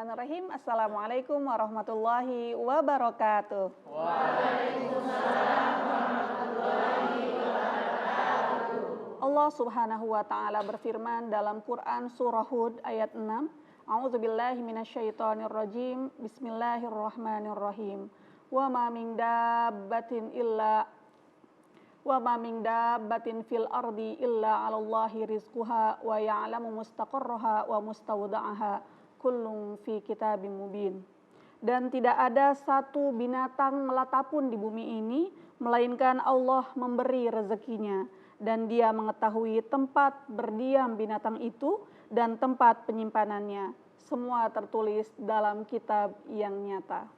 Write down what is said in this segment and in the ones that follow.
Bismillahirrahmanirrahim. Assalamualaikum warahmatullahi wabarakatuh. Waalaikumsalam warahmatullahi wabarakatuh. Allah Subhanahu wa taala berfirman dalam Quran surah Hud ayat 6. A'udzubillahi minasyaitonirrajim. Bismillahirrahmanirrahim. Wa ma min dabbatin fil ardi illa 'alallahi rizquha wa ya'lamu mustaqarraha wa mustawda'aha kullun fi kitabim mubin. Dan tidak ada satu binatang melata pun di bumi ini melainkan Allah memberi rezekinya dan Dia mengetahui tempat berdiam binatang itu dan tempat penyimpanannya. Semua tertulis dalam kitab yang nyata.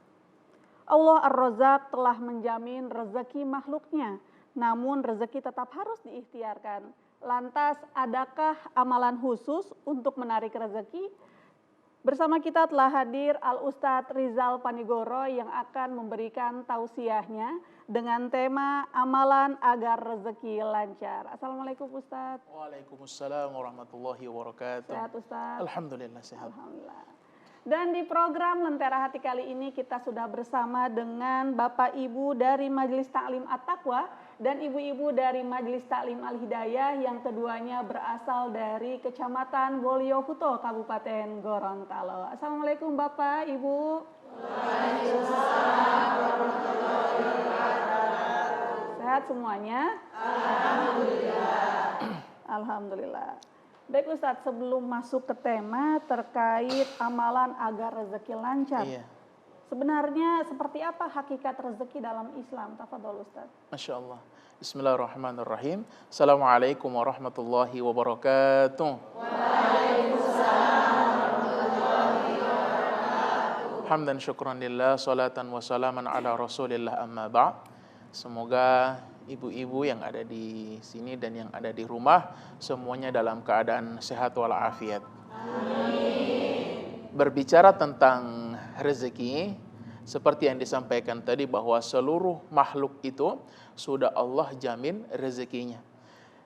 Allah Ar-Razzaq telah menjamin rezeki makhluknya. Namun rezeki tetap harus diikhtiarkan. Lantas adakah amalan khusus untuk menarik rezeki? Bersama kita telah hadir Al-Ustadz Rizal Panigoro yang akan memberikan tausiahnya dengan tema amalan agar rezeki lancar. Assalamualaikum Ustadz. Waalaikumsalam warahmatullahi wabarakatuh. Sehat Ustadz? Alhamdulillah sehat. Alhamdulillah. Dan di program Lentera Hati kali ini kita sudah bersama dengan Bapak Ibu dari Majelis Ta'lim At-Taqwa dan Ibu-Ibu dari Majelis Ta'lim Al-Hidayah yang keduanya berasal dari Kecamatan Woliohuto, Kabupaten Gorontalo. Assalamualaikum Bapak, Ibu. Waalaikumsalam warahmatullahi wabarakatuh. Sehat semuanya? Alhamdulillah. Alhamdulillah. Baik Ustadz, sebelum masuk ke tema terkait amalan agar rezeki lancar. Iya. Sebenarnya seperti apa hakikat rezeki dalam Islam? Tafadhol Ustadz. Masya Allah. Bismillahirrahmanirrahim. Assalamualaikum warahmatullahi wabarakatuh. Waalaikumsalam warahmatullahi wabarakatuh. Hamdan syukran lillah, salatan wa salaman ala rasulillah amma ba'. Semoga ibu-ibu yang ada di sini dan yang ada di rumah semuanya dalam keadaan sehat walafiat. Amin. Berbicara tentang rezeki, seperti yang disampaikan tadi bahwa seluruh makhluk itu sudah Allah jamin rezekinya.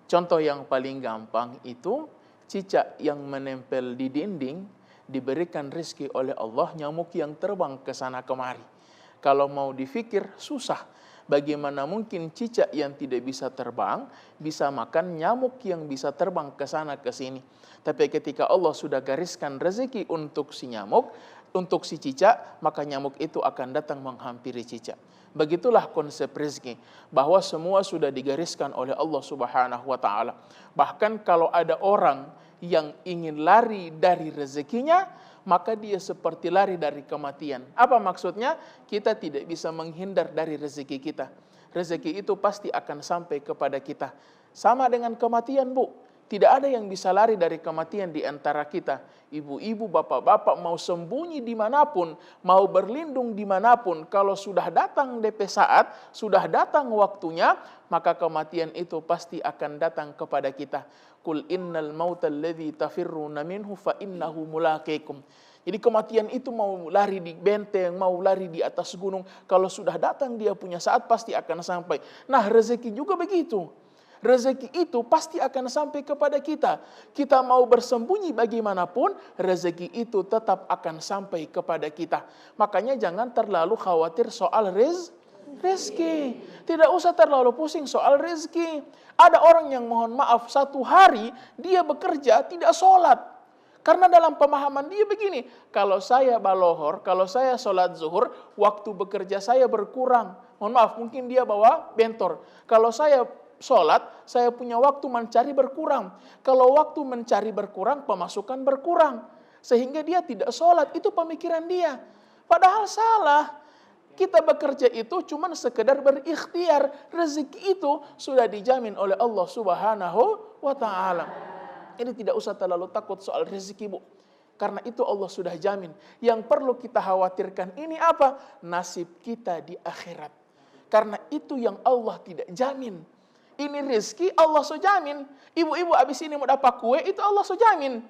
Contoh yang paling gampang itu cicak yang menempel di dinding diberikan rezeki oleh Allah, nyamuk yang terbang ke sana kemari. Kalau mau difikir susah. Bagaimana mungkin cicak yang tidak bisa terbang bisa makan nyamuk yang bisa terbang ke sana ke sini. Tapi ketika Allah sudah gariskan rezeki untuk si nyamuk, untuk si cicak, maka nyamuk itu akan datang menghampiri cicak. Begitulah konsep rezeki, bahwa semua sudah digariskan oleh Allah Subhanahu wa taala. Bahkan kalau ada orang yang ingin lari dari rezekinya, maka dia seperti lari dari kematian. Apa maksudnya? Kita tidak bisa menghindar dari rezeki kita. Rezeki itu pasti akan sampai kepada kita. Sama dengan kematian, Bu. Tidak ada yang bisa lari dari kematian di antara kita. Ibu-ibu, bapak-bapak mau sembunyi dimanapun, mau berlindung dimanapun, kalau sudah datang DP saat, sudah datang waktunya, maka kematian itu pasti akan datang kepada kita. Qul innal mauta alladzi tafirruna minhu fa innahu mulaqikum. Jadi kematian itu mau lari di benteng, mau lari di atas gunung, kalau sudah datang dia punya saat pasti akan sampai. Nah, rezeki juga begitu. Rezeki itu pasti akan sampai kepada kita. Kita mau bersembunyi bagaimanapun, rezeki itu tetap akan sampai kepada kita. Makanya jangan terlalu khawatir soal rezeki. Tidak usah terlalu pusing soal rezeki. Ada orang yang mohon maaf, satu hari dia bekerja tidak sholat. Karena dalam pemahaman dia begini, kalau saya balohor, kalau saya sholat zuhur, waktu bekerja saya berkurang. Mohon maaf, mungkin dia bawa bentor. Kalau saya sholat, saya punya waktu mencari berkurang. Kalau waktu mencari berkurang, pemasukan berkurang. Sehingga dia tidak sholat, itu pemikiran dia. Padahal salah. Kita bekerja itu cuma sekedar berikhtiar. Rezeki itu sudah dijamin oleh Allah Subhanahu wa ta'ala. Ini tidak usah terlalu takut soal rezeki, Bu. Karena itu Allah sudah jamin. Yang perlu kita khawatirkan ini apa? Nasib kita di akhirat. Karena itu yang Allah tidak jamin. Ini rezeki Allah sudah jamin. Ibu-ibu habis ini mau dapat kue, itu Allah sudah jamin.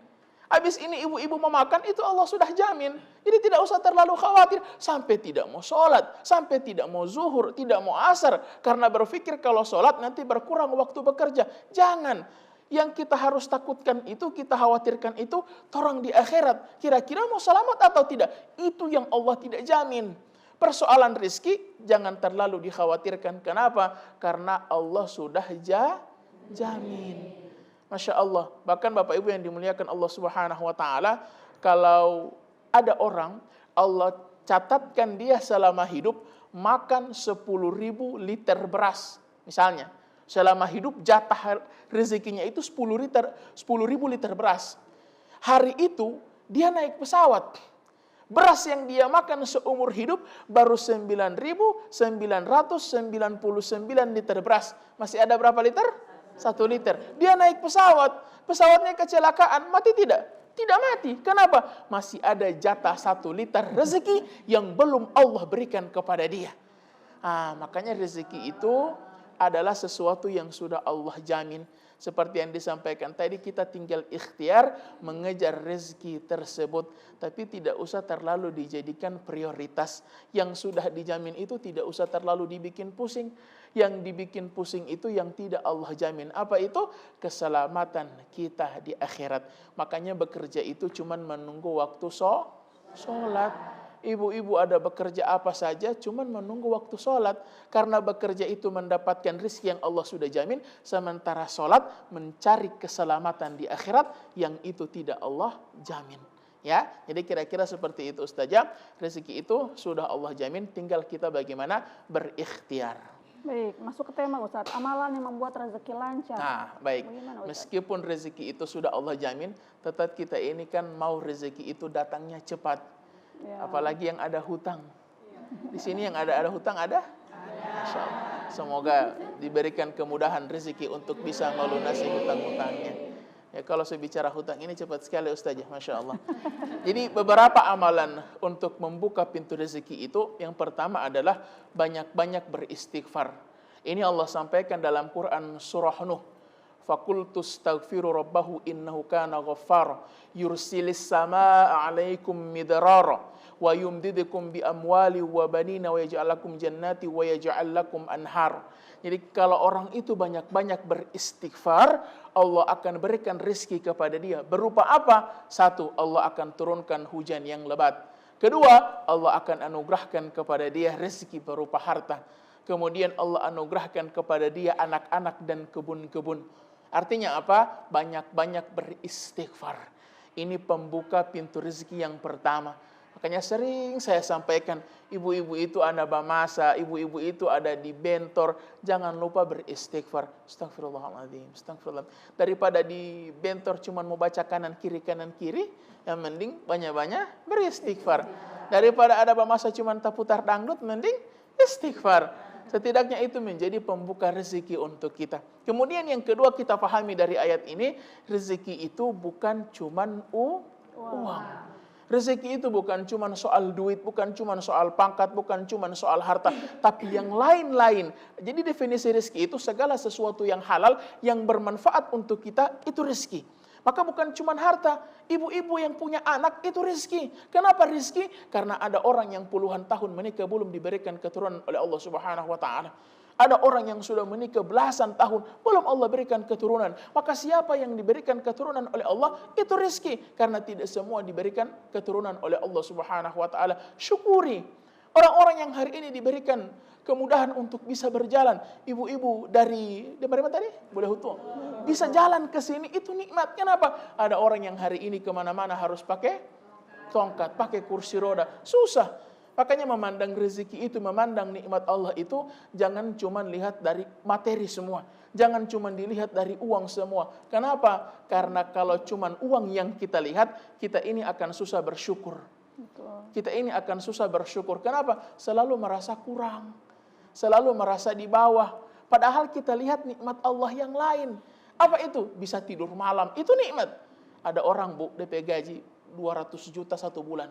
Habis ini ibu-ibu mau makan, itu Allah sudah jamin. Jadi tidak usah terlalu khawatir. Sampai tidak mau sholat, sampai tidak mau zuhur, tidak mau asar. Karena berpikir kalau sholat nanti berkurang waktu bekerja. Jangan. Yang kita harus takutkan itu, kita khawatirkan itu, torang di akhirat. Kira-kira mau selamat atau tidak? Itu yang Allah tidak jamin. Persoalan rizki jangan terlalu dikhawatirkan. Kenapa? Karena Allah sudah jamin. Masya Allah. Bahkan Bapak Ibu yang dimuliakan Allah Subhanahu wa Ta'ala, kalau ada orang, Allah catatkan dia selama hidup makan 10.000 liter beras. Misalnya, selama hidup jatah rezekinya itu 10.000 liter beras. Hari itu dia naik pesawat. Beras yang dia makan seumur hidup baru 9.999 liter beras. Masih ada berapa liter? 1 liter. Dia naik pesawat. Pesawatnya kecelakaan, mati tidak? Tidak mati. Kenapa? Masih ada jatah 1 liter rezeki yang belum Allah berikan kepada dia. Makanya rezeki itu adalah sesuatu yang sudah Allah jamin. Seperti yang disampaikan tadi, kita tinggal ikhtiar mengejar rezeki tersebut. Tapi tidak usah terlalu dijadikan prioritas. Yang sudah dijamin itu tidak usah terlalu dibikin pusing. Yang dibikin pusing itu yang tidak Allah jamin. Apa itu? Keselamatan kita di akhirat. Makanya bekerja itu cuman menunggu waktu sholat. Ibu-ibu ada bekerja apa saja, cuman menunggu waktu sholat. Karena bekerja itu mendapatkan rizki yang Allah sudah jamin. Sementara sholat mencari keselamatan di akhirat yang itu tidak Allah jamin. Ya, jadi kira-kira seperti itu Ustazah. Rezeki itu sudah Allah jamin, tinggal kita bagaimana berikhtiar. Baik, masuk ke tema Ustaz. Amalan yang membuat rezeki lancar. Nah, baik. Bagaimana, Ustaz? Meskipun rezeki itu sudah Allah jamin, tetap kita ini kan mau rezeki itu datangnya cepat. Ya. Apalagi yang ada hutang. Di sini yang ada hutang ada? Masya Allah. Semoga diberikan kemudahan rezeki untuk bisa melunasi hutang-hutangnya. Ya, kalau saya bicara hutang ini cepat sekali Ustazah, Masya Allah. Jadi beberapa amalan untuk membuka pintu rezeki itu, yang pertama adalah banyak-banyak beristighfar. Ini Allah sampaikan dalam Quran surah Nuh. Fakultu astaghfiru rabbahu innahu kana ghaffara yursilis samaa 'alaikum midrara wa yumdidukum bi amwali wa banina wa yaj'al lakum jannati wa yaj'al lakum anhar. Jadi kalau orang itu banyak-banyak beristighfar, Allah akan berikan rezeki kepada dia. Berupa apa? Satu, Allah akan turunkan hujan yang lebat. Kedua, Allah akan anugerahkan kepada dia rezeki berupa harta. Kemudian Allah anugerahkan kepada dia anak-anak dan kebun-kebun. Artinya apa? Banyak-banyak beristighfar. Ini pembuka pintu rezeki yang pertama. Makanya sering saya sampaikan, ibu-ibu itu ada bamasa, ibu-ibu itu ada di bentor. Jangan lupa beristighfar. Astagfirullahaladzim, astagfirullah. Daripada di bentor cuma mau baca kanan kiri, yang mending banyak-banyak beristighfar. Daripada ada bamasa cuma taputar dangdut, mending istighfar. Setidaknya itu menjadi pembuka rezeki untuk kita. Kemudian yang kedua kita pahami dari ayat ini, rezeki itu bukan cuman uang. Rezeki itu bukan cuman soal duit, bukan cuman soal pangkat, bukan cuman soal harta, tapi yang lain-lain. Jadi definisi rezeki itu segala sesuatu yang halal, yang bermanfaat untuk kita, itu rezeki. Maka bukan cuma harta, ibu-ibu yang punya anak itu rezeki. Kenapa rezeki? Karena ada orang yang puluhan tahun menikah belum diberikan keturunan oleh Allah Subhanahu wa Ta'ala. Ada orang yang sudah menikah belasan tahun belum Allah berikan keturunan. Maka siapa yang diberikan keturunan oleh Allah itu rezeki. Karena tidak semua diberikan keturunan oleh Allah Subhanahu wa Ta'ala. Syukuri orang-orang yang hari ini diberikan kemudahan untuk bisa berjalan. Ibu-ibu dari mana tadi? Boleh hutung. Bisa jalan ke sini, itu nikmat. Kenapa? Ada orang yang hari ini kemana-mana harus pakai tongkat, pakai kursi roda. Susah. Makanya memandang rezeki itu, memandang nikmat Allah itu, jangan cuma lihat dari materi semua. Jangan cuma dilihat dari uang semua. Kenapa? Karena kalau cuma uang yang kita lihat, kita ini akan susah bersyukur. Kita ini akan susah bersyukur. Kenapa? Selalu merasa kurang. Selalu merasa di bawah. Padahal kita lihat nikmat Allah yang lain. Apa itu? Bisa tidur malam. Itu nikmat. Ada orang DP gaji 200 juta 1 bulan.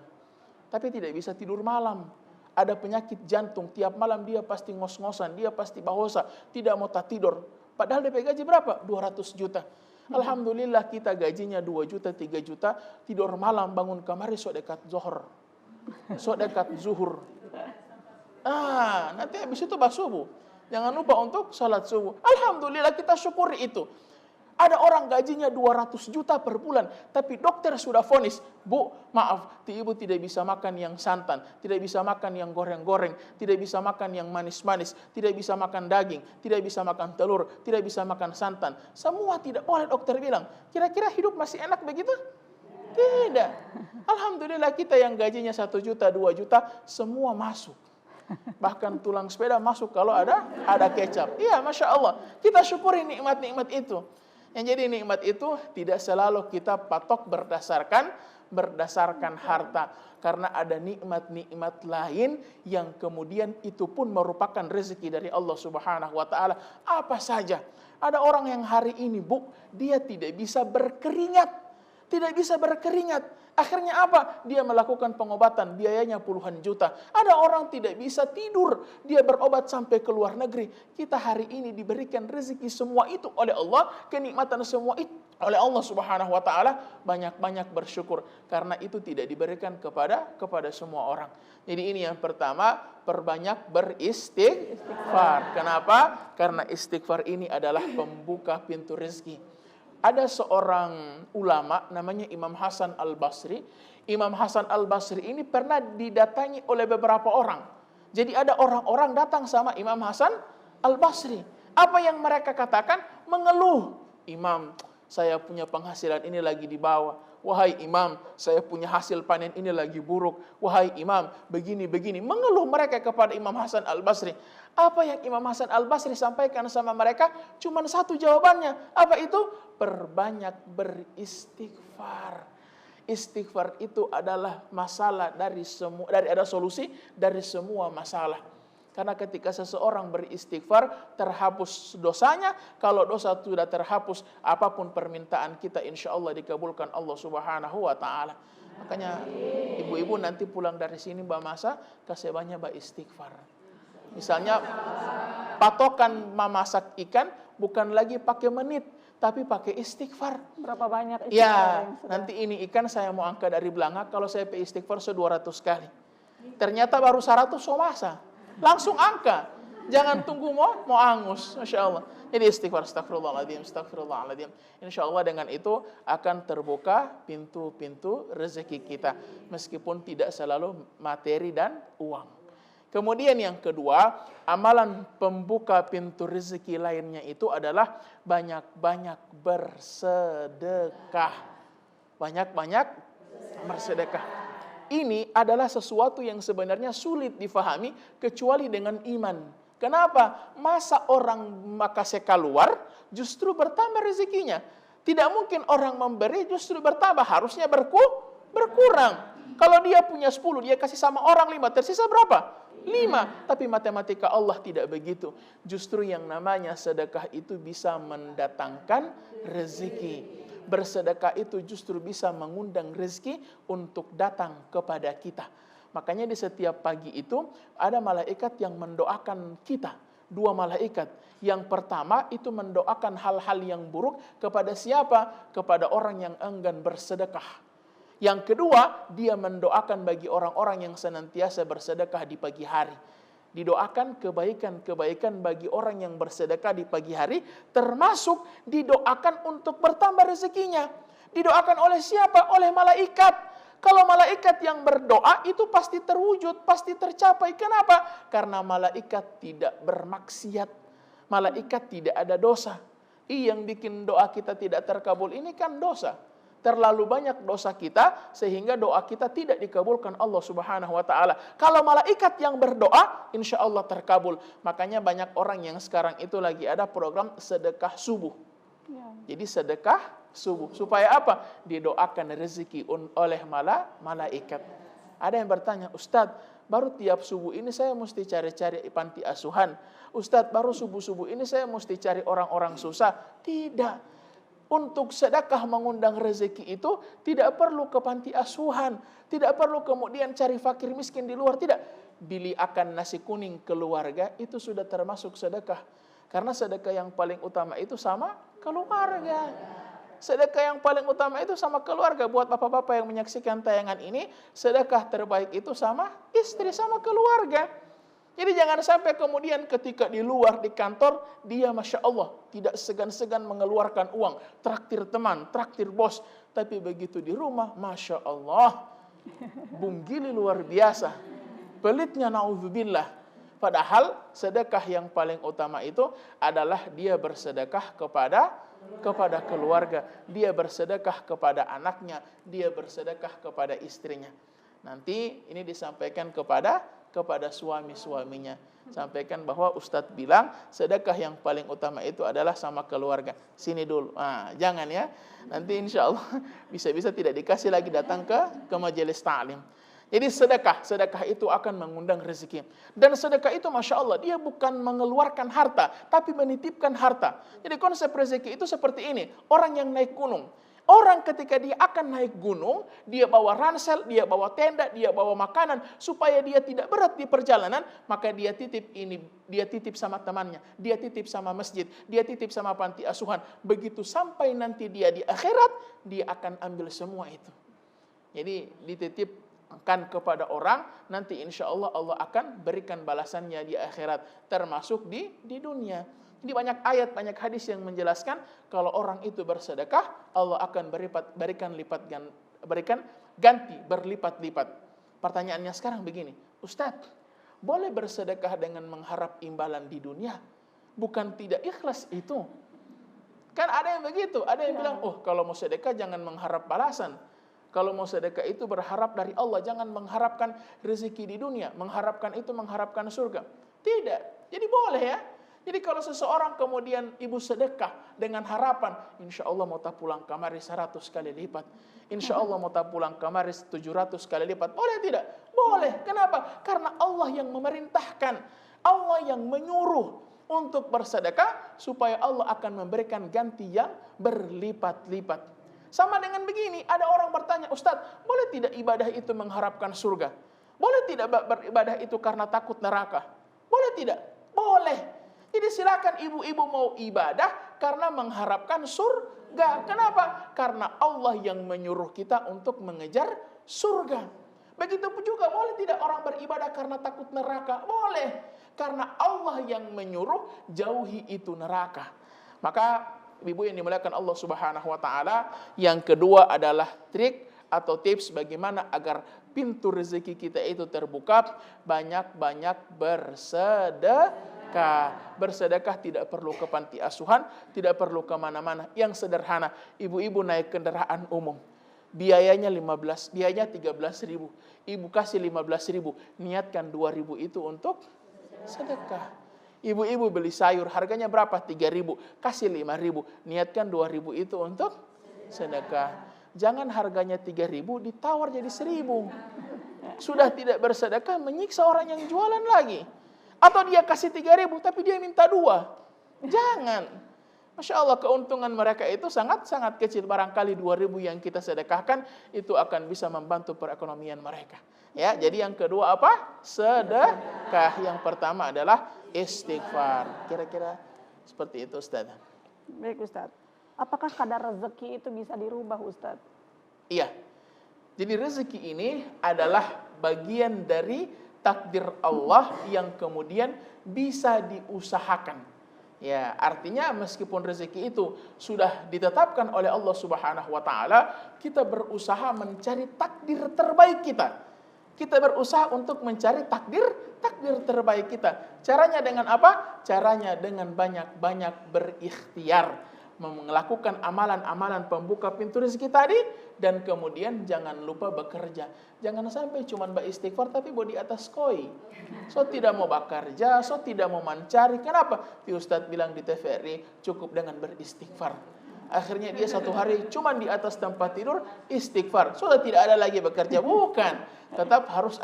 Tapi tidak bisa tidur malam. Ada penyakit jantung. Tiap malam dia pasti ngos-ngosan. Dia pasti bahosa. Tidak mau tak tidur. Padahal DP gaji berapa? 200 juta. Alhamdulillah kita gajinya 2 juta, 3 juta. Tidur malam, bangun kamari sok dekat zuhur. Sok dekat zuhur. Nanti habis itu subuh. Jangan lupa untuk salat subuh. Alhamdulillah kita syukuri itu. Ada orang gajinya 200 juta per bulan, tapi dokter sudah vonis, Bu, maaf, ibu tidak bisa makan yang santan, tidak bisa makan yang goreng-goreng, tidak bisa makan yang manis-manis, tidak bisa makan daging, tidak bisa makan telur, tidak bisa makan santan. Semua tidak boleh, dokter bilang. Kira-kira hidup masih enak begitu? Tidak. Alhamdulillah kita yang gajinya 1 juta, 2 juta, semua masuk. Bahkan tulang sepeda masuk kalau ada kecap. Iya, Masya Allah. Kita syukuri nikmat-nikmat itu. Yang jadi nikmat itu tidak selalu kita patok berdasarkan harta. Karena ada nikmat-nikmat lain yang kemudian itu pun merupakan rezeki dari Allah Subhanahu wa Ta'ala. Apa saja? Ada orang yang hari ini, Bu, dia tidak bisa berkeringat. Tidak bisa berkeringat. Akhirnya apa? Dia melakukan pengobatan, biayanya puluhan juta. Ada orang tidak bisa tidur, dia berobat sampai ke luar negeri. Kita hari ini diberikan rezeki semua itu oleh Allah, kenikmatan semua itu oleh Allah Subhanahu wa Ta'ala. Banyak-banyak bersyukur, karena itu tidak diberikan kepada semua orang. Jadi ini yang pertama, perbanyak beristighfar. Kenapa? Karena istighfar ini adalah pembuka pintu rezeki. Ada seorang ulama namanya Imam Hasan Al-Basri. Imam Hasan Al-Basri ini pernah didatangi oleh beberapa orang. Jadi ada orang-orang datang sama Imam Hasan Al-Basri. Apa yang mereka katakan? Mengeluh. Imam, saya punya penghasilan ini lagi di bawah. Wahai Imam, saya punya hasil panen ini lagi buruk. Wahai Imam, begini-begini. Mengeluh mereka kepada Imam Hasan Al-Basri. Apa yang Imam Hasan Al-Basri sampaikan sama mereka? Cuma satu jawabannya. Apa itu? Perbanyak beristighfar. Istighfar itu adalah masalah ada solusi dari semua masalah. Karena ketika seseorang beristighfar, terhapus dosanya. Kalau dosa sudah terhapus, apapun permintaan kita insya Allah dikabulkan Allah Subhanahu wa Ta'ala. Makanya ibu-ibu nanti pulang dari sini Mbak Masa, kasih banyak beristighfar. Misalnya patokan memasak ikan bukan lagi pakai menit, tapi pakai istighfar. Berapa banyak istighfar Ya, yang sudah... nanti ini ikan saya mau angkat dari belanga, kalau saya pakai istighfar 200 kali. Ternyata baru 100 so masa. Langsung angka. Jangan tunggu mau angus. Masya Allah. Jadi istighfar, astagfirullahaladzim, astagfirullahaladzim. Insya Allah dengan itu akan terbuka pintu-pintu rezeki kita. Meskipun tidak selalu materi dan uang. Kemudian yang kedua, amalan pembuka pintu rezeki lainnya itu adalah banyak-banyak bersedekah. Banyak-banyak bersedekah. Ini adalah sesuatu yang sebenarnya sulit difahami kecuali dengan iman. Kenapa? Masa orang makasih keluar justru bertambah rezekinya. Tidak mungkin orang memberi justru bertambah, harusnya berkurang. Kalau dia punya 10, dia kasih sama orang 5, tersisa berapa? 5. Tapi matematika Allah tidak begitu. Justru yang namanya sedekah itu bisa mendatangkan rezeki. Bersedekah itu justru bisa mengundang rezeki untuk datang kepada kita. Makanya di setiap pagi itu ada malaikat yang mendoakan kita. 2 malaikat. Yang pertama itu mendoakan hal-hal yang buruk kepada siapa? Kepada orang yang enggan bersedekah. Yang kedua, dia mendoakan bagi orang-orang yang senantiasa bersedekah di pagi hari. Didoakan kebaikan-kebaikan bagi orang yang bersedekah di pagi hari, termasuk didoakan untuk bertambah rezekinya. Didoakan oleh siapa? Oleh malaikat. Kalau malaikat yang berdoa itu pasti terwujud, pasti tercapai. Kenapa? Karena malaikat tidak bermaksiat. Malaikat tidak ada dosa. Yang bikin doa kita tidak terkabul ini kan dosa. Terlalu banyak dosa kita sehingga doa kita tidak dikabulkan Allah Subhanahu wa Ta'ala. Kalau malaikat yang berdoa, insya Allah terkabul. Makanya banyak orang yang sekarang itu lagi ada program sedekah subuh. Jadi sedekah subuh. Supaya apa? Didoakan rezeki oleh malaikat. Ada yang bertanya, Ustadz, baru tiap subuh ini saya mesti cari-cari panti asuhan. Ustadz, baru subuh-subuh ini saya mesti cari orang-orang susah. Tidak. Untuk sedekah mengundang rezeki itu tidak perlu ke panti asuhan, tidak perlu kemudian cari fakir miskin di luar, tidak. Beli akan nasi kuning keluarga itu sudah termasuk sedekah. Karena sedekah yang paling utama itu sama keluarga. Sedekah yang paling utama itu sama keluarga. Buat bapak-bapak yang menyaksikan tayangan ini, sedekah terbaik itu sama istri, sama keluarga. Jadi jangan sampai kemudian ketika di luar, di kantor, dia Masya Allah tidak segan-segan mengeluarkan uang. Traktir teman, traktir bos. Tapi begitu di rumah, Masya Allah, bunggili luar biasa. Pelitnya na'udzubillah. Padahal sedekah yang paling utama itu adalah dia bersedekah kepada keluarga. Dia bersedekah kepada anaknya. Dia bersedekah kepada istrinya. Nanti ini disampaikan kepada suami-suaminya. Sampaikan bahwa Ustadz bilang sedekah yang paling utama itu adalah sama keluarga. Sini dulu. Jangan ya. Nanti insya Allah bisa-bisa tidak dikasih lagi datang ke majelis ta'lim. Jadi sedekah itu akan mengundang rezeki. Dan sedekah itu Masya Allah, dia bukan mengeluarkan harta, tapi menitipkan harta. Jadi konsep rezeki itu seperti ini. Orang yang naik gunung. Orang ketika dia akan naik gunung, dia bawa ransel, dia bawa tenda, dia bawa makanan, supaya dia tidak berat di perjalanan, maka dia titip sama temannya, dia titip sama masjid, dia titip sama panti asuhan. Begitu sampai nanti dia di akhirat, dia akan ambil semua itu. Jadi dititipkan kepada orang, nanti insya Allah Allah akan berikan balasannya di akhirat, termasuk di dunia. Jadi banyak ayat, banyak hadis yang menjelaskan kalau orang itu bersedekah, Allah akan berikan ganti berlipat-lipat. Pertanyaannya sekarang begini, Ustadz, boleh bersedekah dengan mengharap imbalan di dunia? Bukan tidak ikhlas itu. Kan ada yang begitu, ada yang bilang, kalau mau sedekah jangan mengharap balasan. Kalau mau sedekah itu berharap dari Allah, jangan mengharapkan rezeki di dunia, mengharapkan surga. Tidak, jadi boleh ya. Jadi kalau seseorang kemudian ibu sedekah dengan harapan, insya Allah mau tak pulang kamari 100 kali lipat. Insya Allah mau tak pulang kamari 700 kali lipat. Boleh tidak? Boleh. Kenapa? Karena Allah yang memerintahkan. Allah yang menyuruh untuk bersedekah, supaya Allah akan memberikan ganti yang berlipat-lipat. Sama dengan begini, ada orang bertanya, Ustadz, boleh tidak ibadah itu mengharapkan surga? Boleh tidak beribadah itu karena takut neraka? Boleh tidak? Boleh. Jadi silakan ibu-ibu mau ibadah karena mengharapkan surga. Kenapa? Karena Allah yang menyuruh kita untuk mengejar surga. Begitu juga boleh tidak orang beribadah karena takut neraka? Boleh. Karena Allah yang menyuruh jauhi itu neraka. Maka ibu yang dimuliakan Allah Subhanahu wa taala, yang kedua adalah trik atau tips bagaimana agar pintu rezeki kita itu terbuka, banyak-banyak bersedekah. Bersedekah tidak perlu ke panti asuhan, tidak perlu kemana-mana. Yang sederhana, ibu-ibu naik kendaraan umum, biayanya 13.000, ibu kasih 15.000, niatkan 2.000 itu untuk sedekah. Ibu-ibu beli sayur, harganya berapa? 3.000, kasih 5.000, niatkan 2.000 itu untuk sedekah. Jangan harganya 3.000 ditawar jadi 1.000. Sudah tidak bersedekah, menyiksa orang yang jualan lagi. Atau dia kasih 3.000 tapi dia minta 2. Jangan. Masya Allah, keuntungan mereka itu sangat-sangat kecil. Barangkali 2.000 yang kita sedekahkan itu akan bisa membantu perekonomian mereka. Ya, jadi yang kedua apa? Sedekah. Yang pertama adalah istighfar. Kira-kira seperti itu, Ustaz. Baik, Ustaz. Apakah kadar rezeki itu bisa dirubah, Ustaz? Iya. Jadi rezeki ini adalah bagian dari takdir Allah yang kemudian bisa diusahakan. Ya, artinya meskipun rezeki itu sudah ditetapkan oleh Allah Subhanahu wa taala, kita berusaha mencari takdir terbaik kita. Kita berusaha untuk mencari takdir terbaik kita. Caranya dengan apa? Caranya dengan banyak-banyak berikhtiar, melakukan amalan-amalan pembuka pintu rezeki tadi, dan kemudian jangan lupa bekerja. Jangan sampai cuma beristighfar tapi di atas koi. So tidak mau bekerja, so tidak mau mencari. Kenapa? Ustadz bilang di TVRI cukup dengan beristighfar. Akhirnya dia satu hari cuma di atas tempat tidur istighfar. Sudah tidak ada lagi bekerja. Bukan. Tetap harus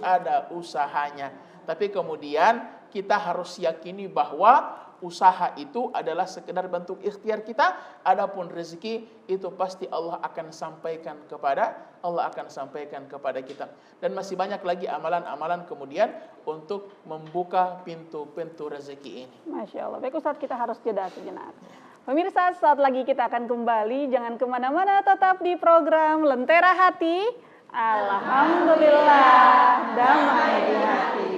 ada usahanya. Tapi kemudian kita harus yakini bahwa usaha itu adalah sekedar bentuk ikhtiar kita. Adapun rezeki itu pasti Allah akan sampaikan kepada kita. Dan masih banyak lagi amalan-amalan kemudian untuk membuka pintu-pintu rezeki ini. Masya Allah. Baik Ustaz, kita harus jeda sejenak. Pemirsa, saat lagi kita akan kembali. Jangan kemana-mana, tetap di program Lentera Hati. Alhamdulillah, damai di hati.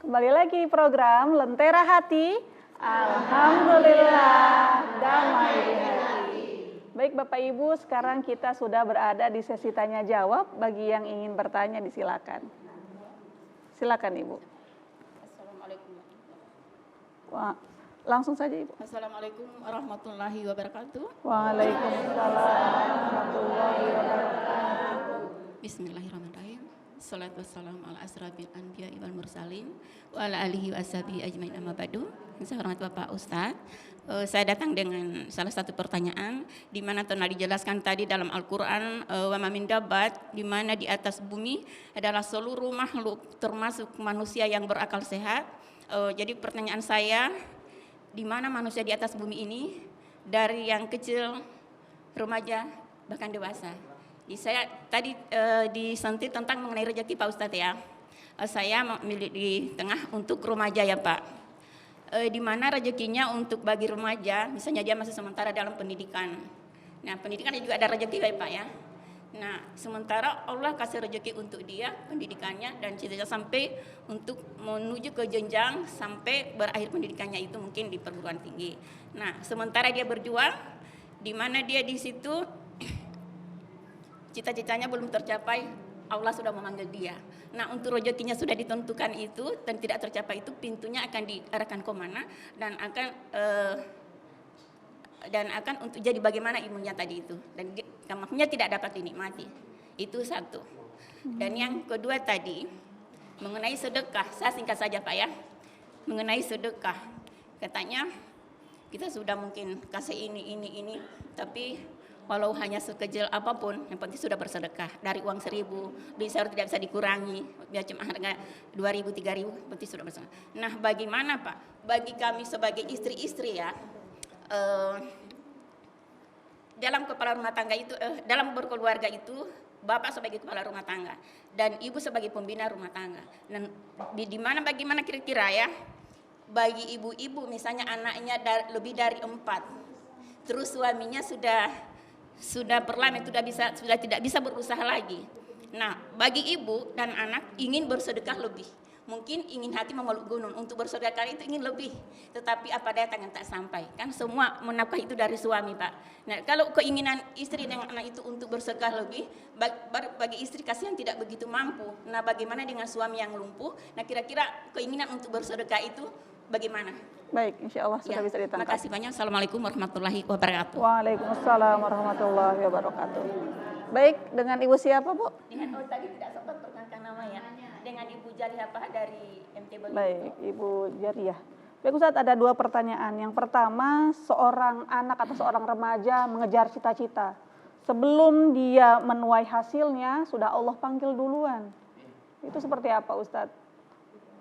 Kembali lagi program Lentera Hati. Alhamdulillah, damai di hati. Baik Bapak Ibu, sekarang kita sudah berada di sesi tanya jawab. Bagi yang ingin bertanya disilakan. Silakan Ibu. Assalamualaikum. Wah, langsung saja Ibu. Assalamualaikum warahmatullahi wabarakatuh. Waalaikumsalam warahmatullahi wabarakatuh. Bismillahirrahmanirrahim. Salatu wassalamu ala asrafil anbiya wal mursalin wa ala alihi wa ashabihi ajmain amma ba'du. Saya hormat Bapak Ustaz. Saya datang dengan salah satu pertanyaan di mana telah dijelaskan tadi dalam Al-Qur'an wa ma min dabbat, di mana di atas bumi adalah seluruh makhluk termasuk manusia yang berakal sehat. Jadi pertanyaan saya, di mana manusia di atas bumi ini dari yang kecil, remaja, bahkan dewasa. Saya tadi disentil tentang mengenai rezeki Pak Ustadz ya. Saya memilih di tengah untuk remaja ya Pak. Di mana rezekinya untuk bagi remaja, misalnya dia masih sementara dalam pendidikan. Nah pendidikan juga ada rezeki ya Pak ya. Nah sementara Allah kasih rezeki untuk dia pendidikannya dan cita-cita sampai untuk menuju ke jenjang sampai berakhir pendidikannya itu mungkin di perguruan tinggi. Nah sementara dia berjuang, di mana dia di situ cita-citanya belum tercapai, Allah sudah memanggil dia. Nah untuk rezekinya sudah ditentukan itu dan tidak tercapai itu pintunya akan diarahkan ke mana dan akan untuk jadi bagaimana ilmunya tadi itu dan makanya tidak dapat dinikmati. Itu satu. Dan yang kedua tadi mengenai sedekah, saya singkat saja Pak ya. Mengenai sedekah, katanya kita sudah mungkin kasih ini, tapi walau hanya sekecil apapun, yang penting sudah bersedekah. Dari uang 1.000, bisa tidak bisa dikurangi, biar cuma harga 2.000, 3.000, berarti sudah bersedekah. Nah bagaimana Pak, bagi kami sebagai istri-istri ya, dalam kepala rumah tangga itu, dalam berkeluarga itu, bapak sebagai kepala rumah tangga, dan ibu sebagai pembina rumah tangga. Dan bagaimana kira-kira ya, bagi ibu-ibu misalnya anaknya lebih dari 4, terus suaminya sudah perlahan sudah tidak bisa berusaha lagi. Nah, bagi ibu dan anak ingin bersedekah lebih. Mungkin ingin hati memeluk gunung, untuk bersedekah itu ingin lebih. Tetapi apa daya tangan tak sampai. Kan semua menafkahi itu dari suami, Pak. Nah, kalau keinginan istri dan anak itu untuk bersedekah lebih, bagi istri kasihan tidak begitu mampu. Nah, bagaimana dengan suami yang lumpuh? Nah, kira-kira keinginan untuk bersedekah itu bagaimana? Baik, insya Allah sudah bisa ditangkap. Terima kasih banyak. Assalamualaikum warahmatullahi wabarakatuh. Waalaikumsalam warahmatullahi wabarakatuh. Baik, dengan Ibu siapa Bu? Dengan tadi tidak sempat perkenalkan nama ya. Dengan Ibu Jariah dari MT Bali. Baik, Ibu Jariah. Baik Ustaz, ada 2 pertanyaan. Yang pertama, seorang anak atau seorang remaja mengejar cita-cita. Sebelum dia menuai hasilnya, sudah Allah panggil duluan. Itu seperti apa Ustaz?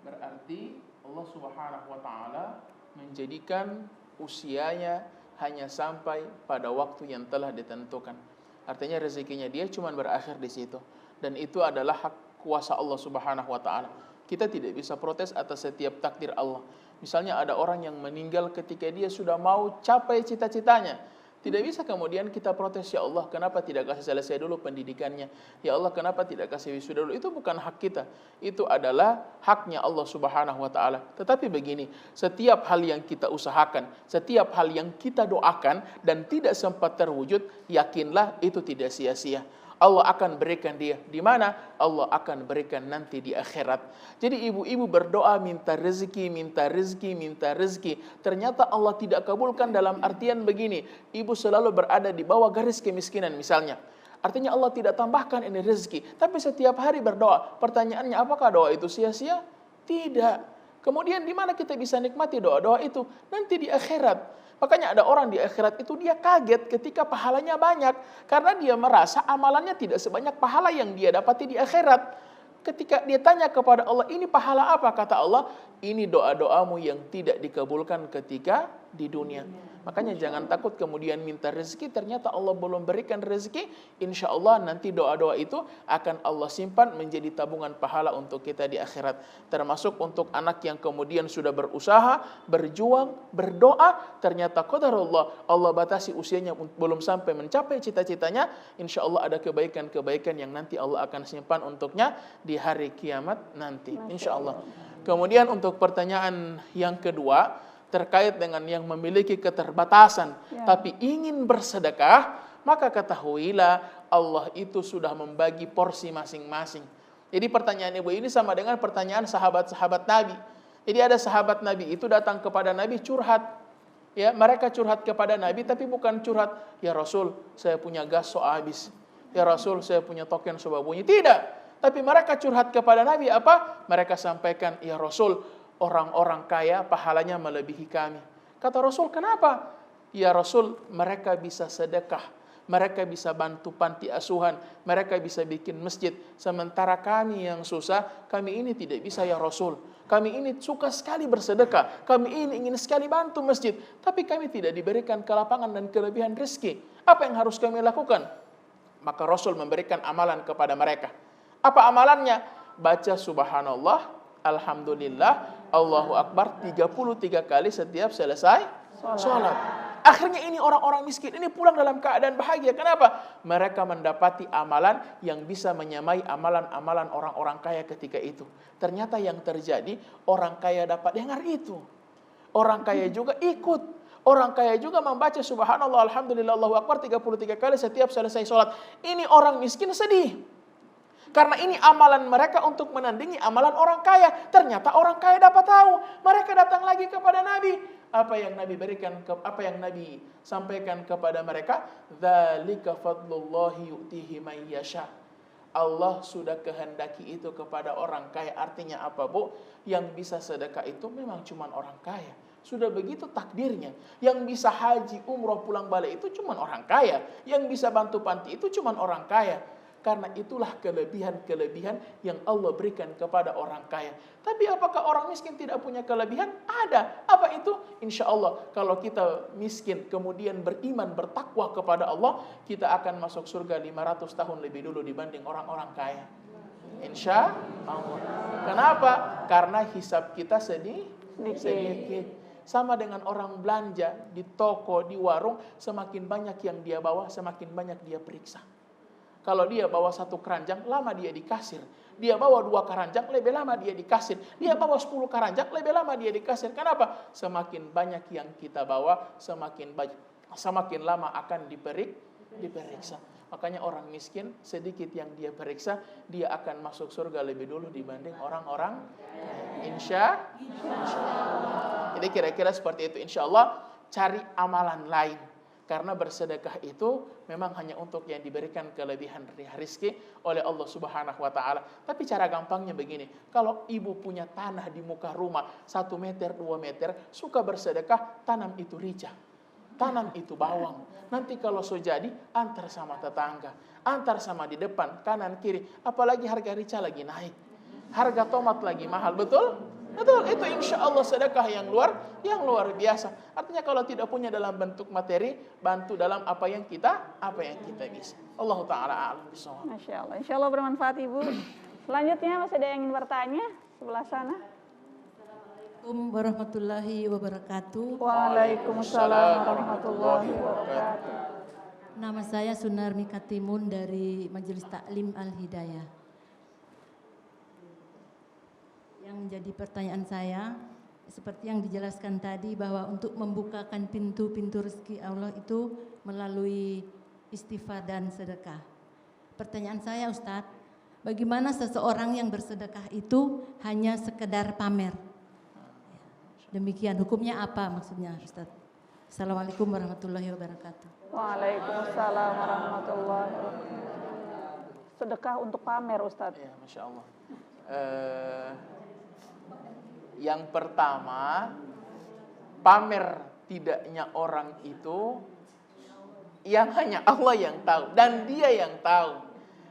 Berarti Allah Subhanahu wa taala menjadikan usianya hanya sampai pada waktu yang telah ditentukan. Artinya rezekinya dia cuma berakhir di situ. Dan itu adalah hak kuasa Allah Subhanahu wa taala. Kita tidak bisa protes atas setiap takdir Allah. Misalnya ada orang yang meninggal ketika dia sudah mau capai cita-citanya. Tidak bisa kemudian kita protes, ya Allah kenapa tidak kasih selesai dulu pendidikannya, ya Allah kenapa tidak kasih wisuda dulu. Itu bukan hak kita, itu adalah haknya Allah Subhanahu wa taala. Tetapi begini, setiap hal yang kita usahakan, setiap hal yang kita doakan dan tidak sempat terwujud, yakinlah itu tidak sia-sia. Allah akan berikan dia. Di mana? Allah akan berikan nanti di akhirat. Jadi ibu-ibu berdoa minta rezeki, minta rezeki, minta rezeki. Ternyata Allah tidak kabulkan dalam artian begini. Ibu selalu berada di bawah garis kemiskinan misalnya. Artinya Allah tidak tambahkan ini rezeki. Tapi setiap hari berdoa. Pertanyaannya apakah doa itu sia-sia? Tidak. Kemudian di mana kita bisa nikmati doa-doa itu? Nanti di akhirat. Makanya ada orang di akhirat itu dia kaget ketika pahalanya banyak. Karena dia merasa amalannya tidak sebanyak pahala yang dia dapati di akhirat. Ketika dia tanya kepada Allah, ini pahala apa? Kata Allah, ini doa-doamu yang tidak dikabulkan ketika di dunia. Makanya jangan takut kemudian minta rezeki, ternyata Allah belum berikan rezeki, insya Allah nanti doa-doa itu akan Allah simpan menjadi tabungan pahala untuk kita di akhirat. Termasuk untuk anak yang kemudian sudah berusaha, berjuang, berdoa, ternyata qadarullah, Allah batasi usianya belum sampai mencapai cita-citanya, insya Allah ada kebaikan-kebaikan yang nanti Allah akan simpan untuknya di hari kiamat nanti, insya Allah. Kemudian untuk pertanyaan yang kedua, terkait dengan yang memiliki keterbatasan tapi ingin bersedekah, maka ketahuilah Allah itu sudah membagi porsi masing-masing. Jadi pertanyaan ibu ini sama dengan pertanyaan sahabat-sahabat Nabi. Jadi ada sahabat Nabi itu datang kepada Nabi curhat. Ya, mereka curhat kepada Nabi tapi bukan curhat, ya Rasul, saya punya gas so habis. Ya Rasul, saya punya token so bunyi. Tidak. Tapi mereka curhat kepada Nabi apa? Mereka sampaikan, ya Rasul, orang-orang kaya pahalanya melebihi kami. Kata Rasul, kenapa? Ya Rasul, mereka bisa sedekah, mereka bisa bantu panti asuhan, mereka bisa bikin masjid. Sementara kami yang susah, kami ini tidak bisa ya Rasul. Kami ini suka sekali bersedekah, kami ini ingin sekali bantu masjid, tapi kami tidak diberikan kelapangan dan kelebihan rezeki. Apa yang harus kami lakukan? Maka Rasul memberikan amalan kepada mereka. Apa amalannya? Baca subhanallah, alhamdulillah, Allahu Akbar 33 kali setiap selesai sholat. Akhirnya ini orang-orang miskin ini pulang dalam keadaan bahagia. Kenapa? Mereka mendapati amalan yang bisa menyamai amalan-amalan orang-orang kaya ketika itu. Ternyata yang terjadi, orang kaya dapat dengar itu. Orang kaya juga ikut. Orang kaya juga membaca subhanallah, alhamdulillah, Allahu Akbar 33 kali setiap selesai sholat. Ini orang miskin sedih. Karena ini amalan mereka untuk menandingi amalan orang kaya. Ternyata orang kaya dapat tahu. Mereka datang lagi kepada Nabi. Apa yang Nabi berikan, apa yang Nabi sampaikan kepada mereka? Dzalika fadlullahi yu'tihi man yasha. Allah sudah kehendaki itu kepada orang kaya. Artinya apa, Bu? Yang bisa sedekah itu memang cuma orang kaya. Sudah begitu takdirnya. Yang bisa haji, umroh, pulang balik itu cuma orang kaya. Yang bisa bantu panti itu cuma orang kaya. Karena itulah kelebihan-kelebihan yang Allah berikan kepada orang kaya. Tapi apakah orang miskin tidak punya kelebihan? Ada. Apa itu? Insya Allah kalau kita miskin kemudian beriman, bertakwa kepada Allah, kita akan masuk surga 500 tahun lebih dulu dibanding orang-orang kaya. Insya Allah. Kenapa? Karena hisab kita sedikit. Sama dengan orang belanja di toko, di warung, semakin banyak yang dia bawa, semakin banyak dia periksa. Kalau dia bawa 1 keranjang, lama dia di kasir. Dia bawa 2 keranjang, lebih lama dia di kasir. Dia bawa 10 keranjang, lebih lama dia di kasir. Kenapa? Semakin banyak yang kita bawa, semakin lama akan diperiksa. Makanya orang miskin, sedikit yang dia periksa, dia akan masuk surga lebih dulu dibanding orang-orang kaya. Insya Allah. Jadi kira-kira seperti itu. Insya Allah, cari amalan lain. Karena bersedekah itu memang hanya untuk yang diberikan kelebihan rezeki oleh Allah Subhanahu wa taala. Tapi cara gampangnya begini, kalau ibu punya tanah di muka rumah 1 meter, 2 meter, suka bersedekah, tanam itu rica. Tanam itu bawang. Nanti kalau jadi, antar sama tetangga, antar sama di depan, kanan, kiri. Apalagi harga rica lagi naik. Harga tomat lagi mahal, betul? Betul, itu insya Allah sedekah yang luar biasa. Artinya kalau tidak punya dalam bentuk materi, bantu dalam apa yang kita bisa. Allah Ta'ala a'lam bishawab. Masya Allah. Insya Allah bermanfaat Ibu. Selanjutnya masih ada yang ingin bertanya? Sebelah sana. Assalamualaikum warahmatullahi wabarakatuh. Waalaikumsalam warahmatullahi wabarakatuh. Nama saya Sunarmi Katimun dari Majelis Taklim Al-Hidayah. Yang menjadi pertanyaan saya, seperti yang dijelaskan tadi bahwa untuk membukakan pintu-pintu rezeki Allah itu melalui istighfar dan sedekah. Pertanyaan saya Ustadz, bagaimana seseorang yang bersedekah itu hanya sekedar pamer? Demikian, hukumnya apa maksudnya Ustadz? Assalamualaikum warahmatullahi wabarakatuh. Waalaikumsalam warahmatullahi wabarakatuh. Sedekah untuk pamer Ustadz. Ya, Masya Allah. Yang pertama, pamer tidaknya orang itu yang hanya Allah yang tahu dan Dia yang tahu.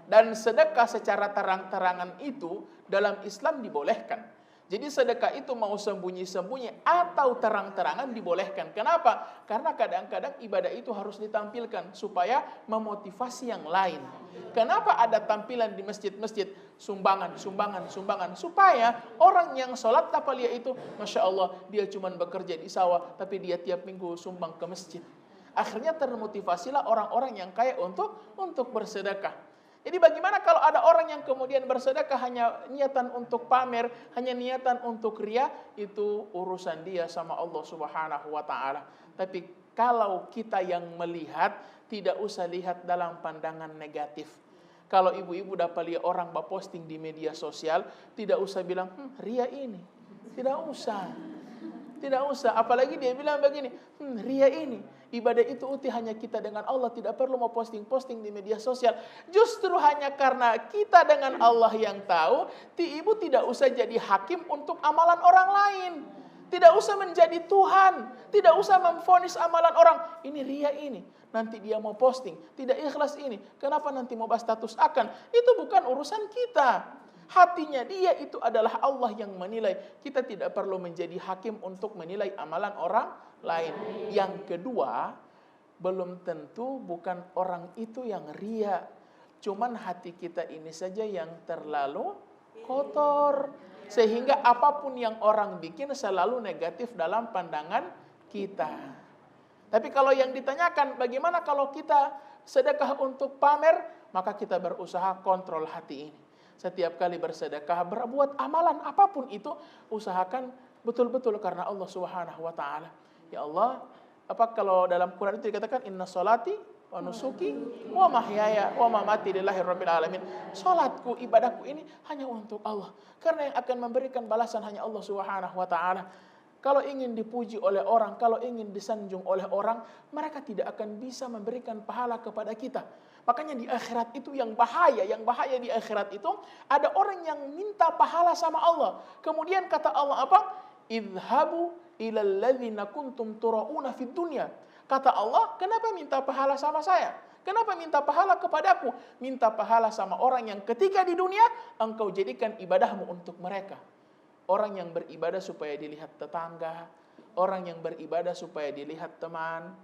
Dan sedekah secara terang-terangan itu dalam Islam dibolehkan. Jadi sedekah itu mau sembunyi-sembunyi atau terang-terangan dibolehkan. Kenapa? Karena kadang-kadang ibadah itu harus ditampilkan supaya memotivasi yang lain. Kenapa ada tampilan di masjid-masjid sumbangan, sumbangan, sumbangan, supaya orang yang sholat tapalia itu, Masya Allah, dia cuma bekerja di sawah, tapi dia tiap minggu sumbang ke masjid. Akhirnya termotivasilah orang-orang yang kaya untuk bersedekah. Jadi bagaimana kalau ada orang yang kemudian bersedekah hanya niatan untuk pamer, hanya niatan untuk ria, itu urusan dia sama Allah Subhanahu wa taala. Tapi kalau kita yang melihat, tidak usah lihat dalam pandangan negatif. Kalau ibu-ibu dapat lihat orang posting di media sosial, tidak usah bilang, ria ini. Tidak usah. Tidak usah. Apalagi dia bilang begini, ria ini. Ibadah itu uti hanya kita dengan Allah. Tidak perlu mau posting-posting di media sosial. Justru hanya karena kita dengan Allah yang tahu, ibu tidak usah jadi hakim untuk amalan orang lain. Tidak usah menjadi Tuhan. Tidak usah memvonis amalan orang. Ini ria ini. Nanti dia mau posting. Tidak ikhlas ini. Kenapa nanti mau bahas status akan? Itu bukan urusan kita. Hatinya dia itu adalah Allah yang menilai. Kita tidak perlu menjadi hakim untuk menilai amalan orang lain. Yang kedua, belum tentu bukan orang itu yang ria. Cuman hati kita ini saja yang terlalu kotor. Sehingga apapun yang orang bikin selalu negatif dalam pandangan kita. Tapi kalau yang ditanyakan, bagaimana kalau kita sedekah untuk pamer? Maka kita berusaha kontrol hati ini. Setiap kali bersedekah, berbuat amalan apapun itu, usahakan betul-betul karena Allah Subhanahu wa taala. Ya Allah, apa kalau dalam Quran itu dikatakan inna sholati wa nusuki wa mahyaya wa mamati lillahi rabbil alamin. Salatku, ibadahku ini hanya untuk Allah. Karena yang akan memberikan balasan hanya Allah Subhanahu wa taala. Kalau ingin dipuji oleh orang, kalau ingin disanjung oleh orang, mereka tidak akan bisa memberikan pahala kepada kita. Makanya di akhirat itu yang bahaya di akhirat itu ada orang yang minta pahala sama Allah. Kemudian kata Allah apa? Idhabu ilal ladzina kuntum turauna fid dunya. Kata Allah, kenapa minta pahala sama saya? Kenapa minta pahala kepadaku? Minta pahala sama orang yang ketika di dunia engkau jadikan ibadahmu untuk mereka. Orang yang beribadah supaya dilihat tetangga, orang yang beribadah supaya dilihat teman.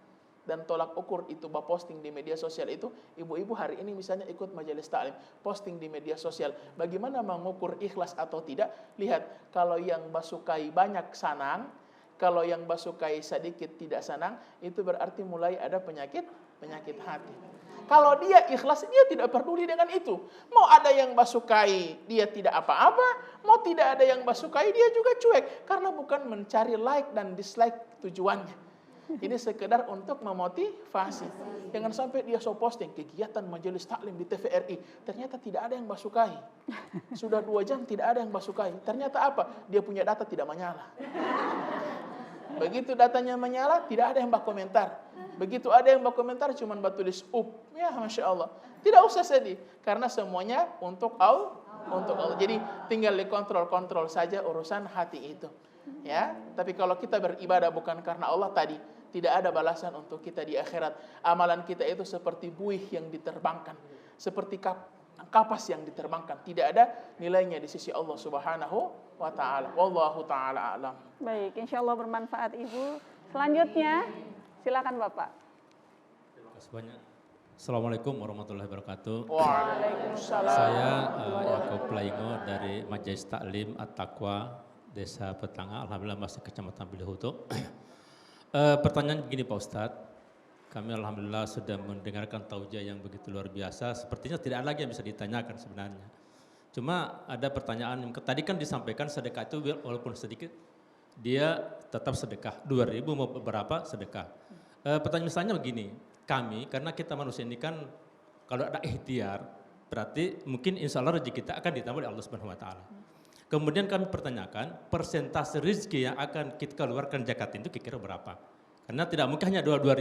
Dan tolak ukur itu posting di media sosial itu, ibu-ibu hari ini misalnya ikut majelis taklim, posting di media sosial, bagaimana mengukur ikhlas atau tidak? Lihat, kalau yang basukai banyak senang, kalau yang basukai sedikit tidak senang, itu berarti mulai ada penyakit hati. Kalau dia ikhlas, dia tidak peduli dengan itu. Mau ada yang basukai, dia tidak apa-apa. Mau tidak ada yang basukai, dia juga cuek. Karena bukan mencari like dan dislike tujuannya. Ini sekedar untuk memotivasi. Jangan sampai dia posting kegiatan majelis taklim di TVRI. Ternyata tidak ada yang basukai. Sudah 2 jam tidak ada yang basukai. Ternyata apa? Dia punya data tidak menyala. Begitu datanya menyala, tidak ada yang berkomentar. Begitu ada yang berkomentar, cuma tulis up. Ya, Masya Allah. Tidak usah sedih. Karena semuanya untuk Allah. Jadi tinggal dikontrol saja urusan hati itu. Ya, tapi kalau kita beribadah bukan karena Allah tadi, tidak ada balasan untuk kita di akhirat. Amalan kita itu seperti buih yang diterbangkan, seperti kapas yang diterbangkan. Tidak ada nilainya di sisi Allah Subhanahu wa taala. Wallahu taala alam. Baik, insyaallah bermanfaat Ibu. Selanjutnya, silakan Bapak. Terima kasih banyak. Assalamualaikum warahmatullahi wabarakatuh. Waalaikumsalam. Saya Yaakob Plaingo dari Majelis Taklim At-Taqwa Desa Petanga, alhamdulillah masih Kecamatan Bilihutu. Pertanyaan begini Pak Ustadz, kami alhamdulillah sudah mendengarkan taujah yang begitu luar biasa, sepertinya tidak ada lagi yang bisa ditanyakan sebenarnya. Cuma ada pertanyaan yang tadi kan disampaikan sedekah itu walaupun sedikit, dia tetap sedekah, 2.000 mau berapa sedekah. Pertanyaan misalnya begini, kami karena kita manusia ini kan kalau ada ikhtiar, berarti mungkin insya Allah rezeki kita akan ditambah oleh Allah Subhanahu wa taala. Kemudian kami pertanyakan persentase rezeki yang akan kita keluarkan zakat itu kira-kira berapa? Karena tidak mungkin hanya 2.000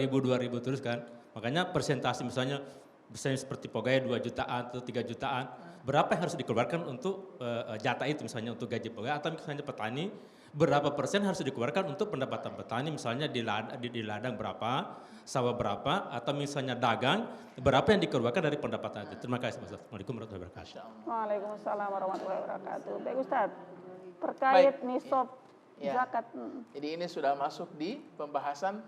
terus kan. Makanya persentase misalnya seperti pegawai 2 jutaan atau 3 jutaan, berapa yang harus dikeluarkan untuk jatah itu misalnya untuk gaji pegawai atau misalnya petani, berapa persen harus dikeluarkan untuk pendapatan petani misalnya di ladang berapa, sawah berapa, atau misalnya dagang, berapa yang dikeluarkan dari pendapatan itu. Terima kasih Ustaz. Assalamualaikum warahmatullahi wabarakatuh. Waalaikumsalam warahmatullahi wabarakatuh. Baik Ustaz. terkait Baik. nisab Ya. zakat. Jadi ini sudah masuk di pembahasan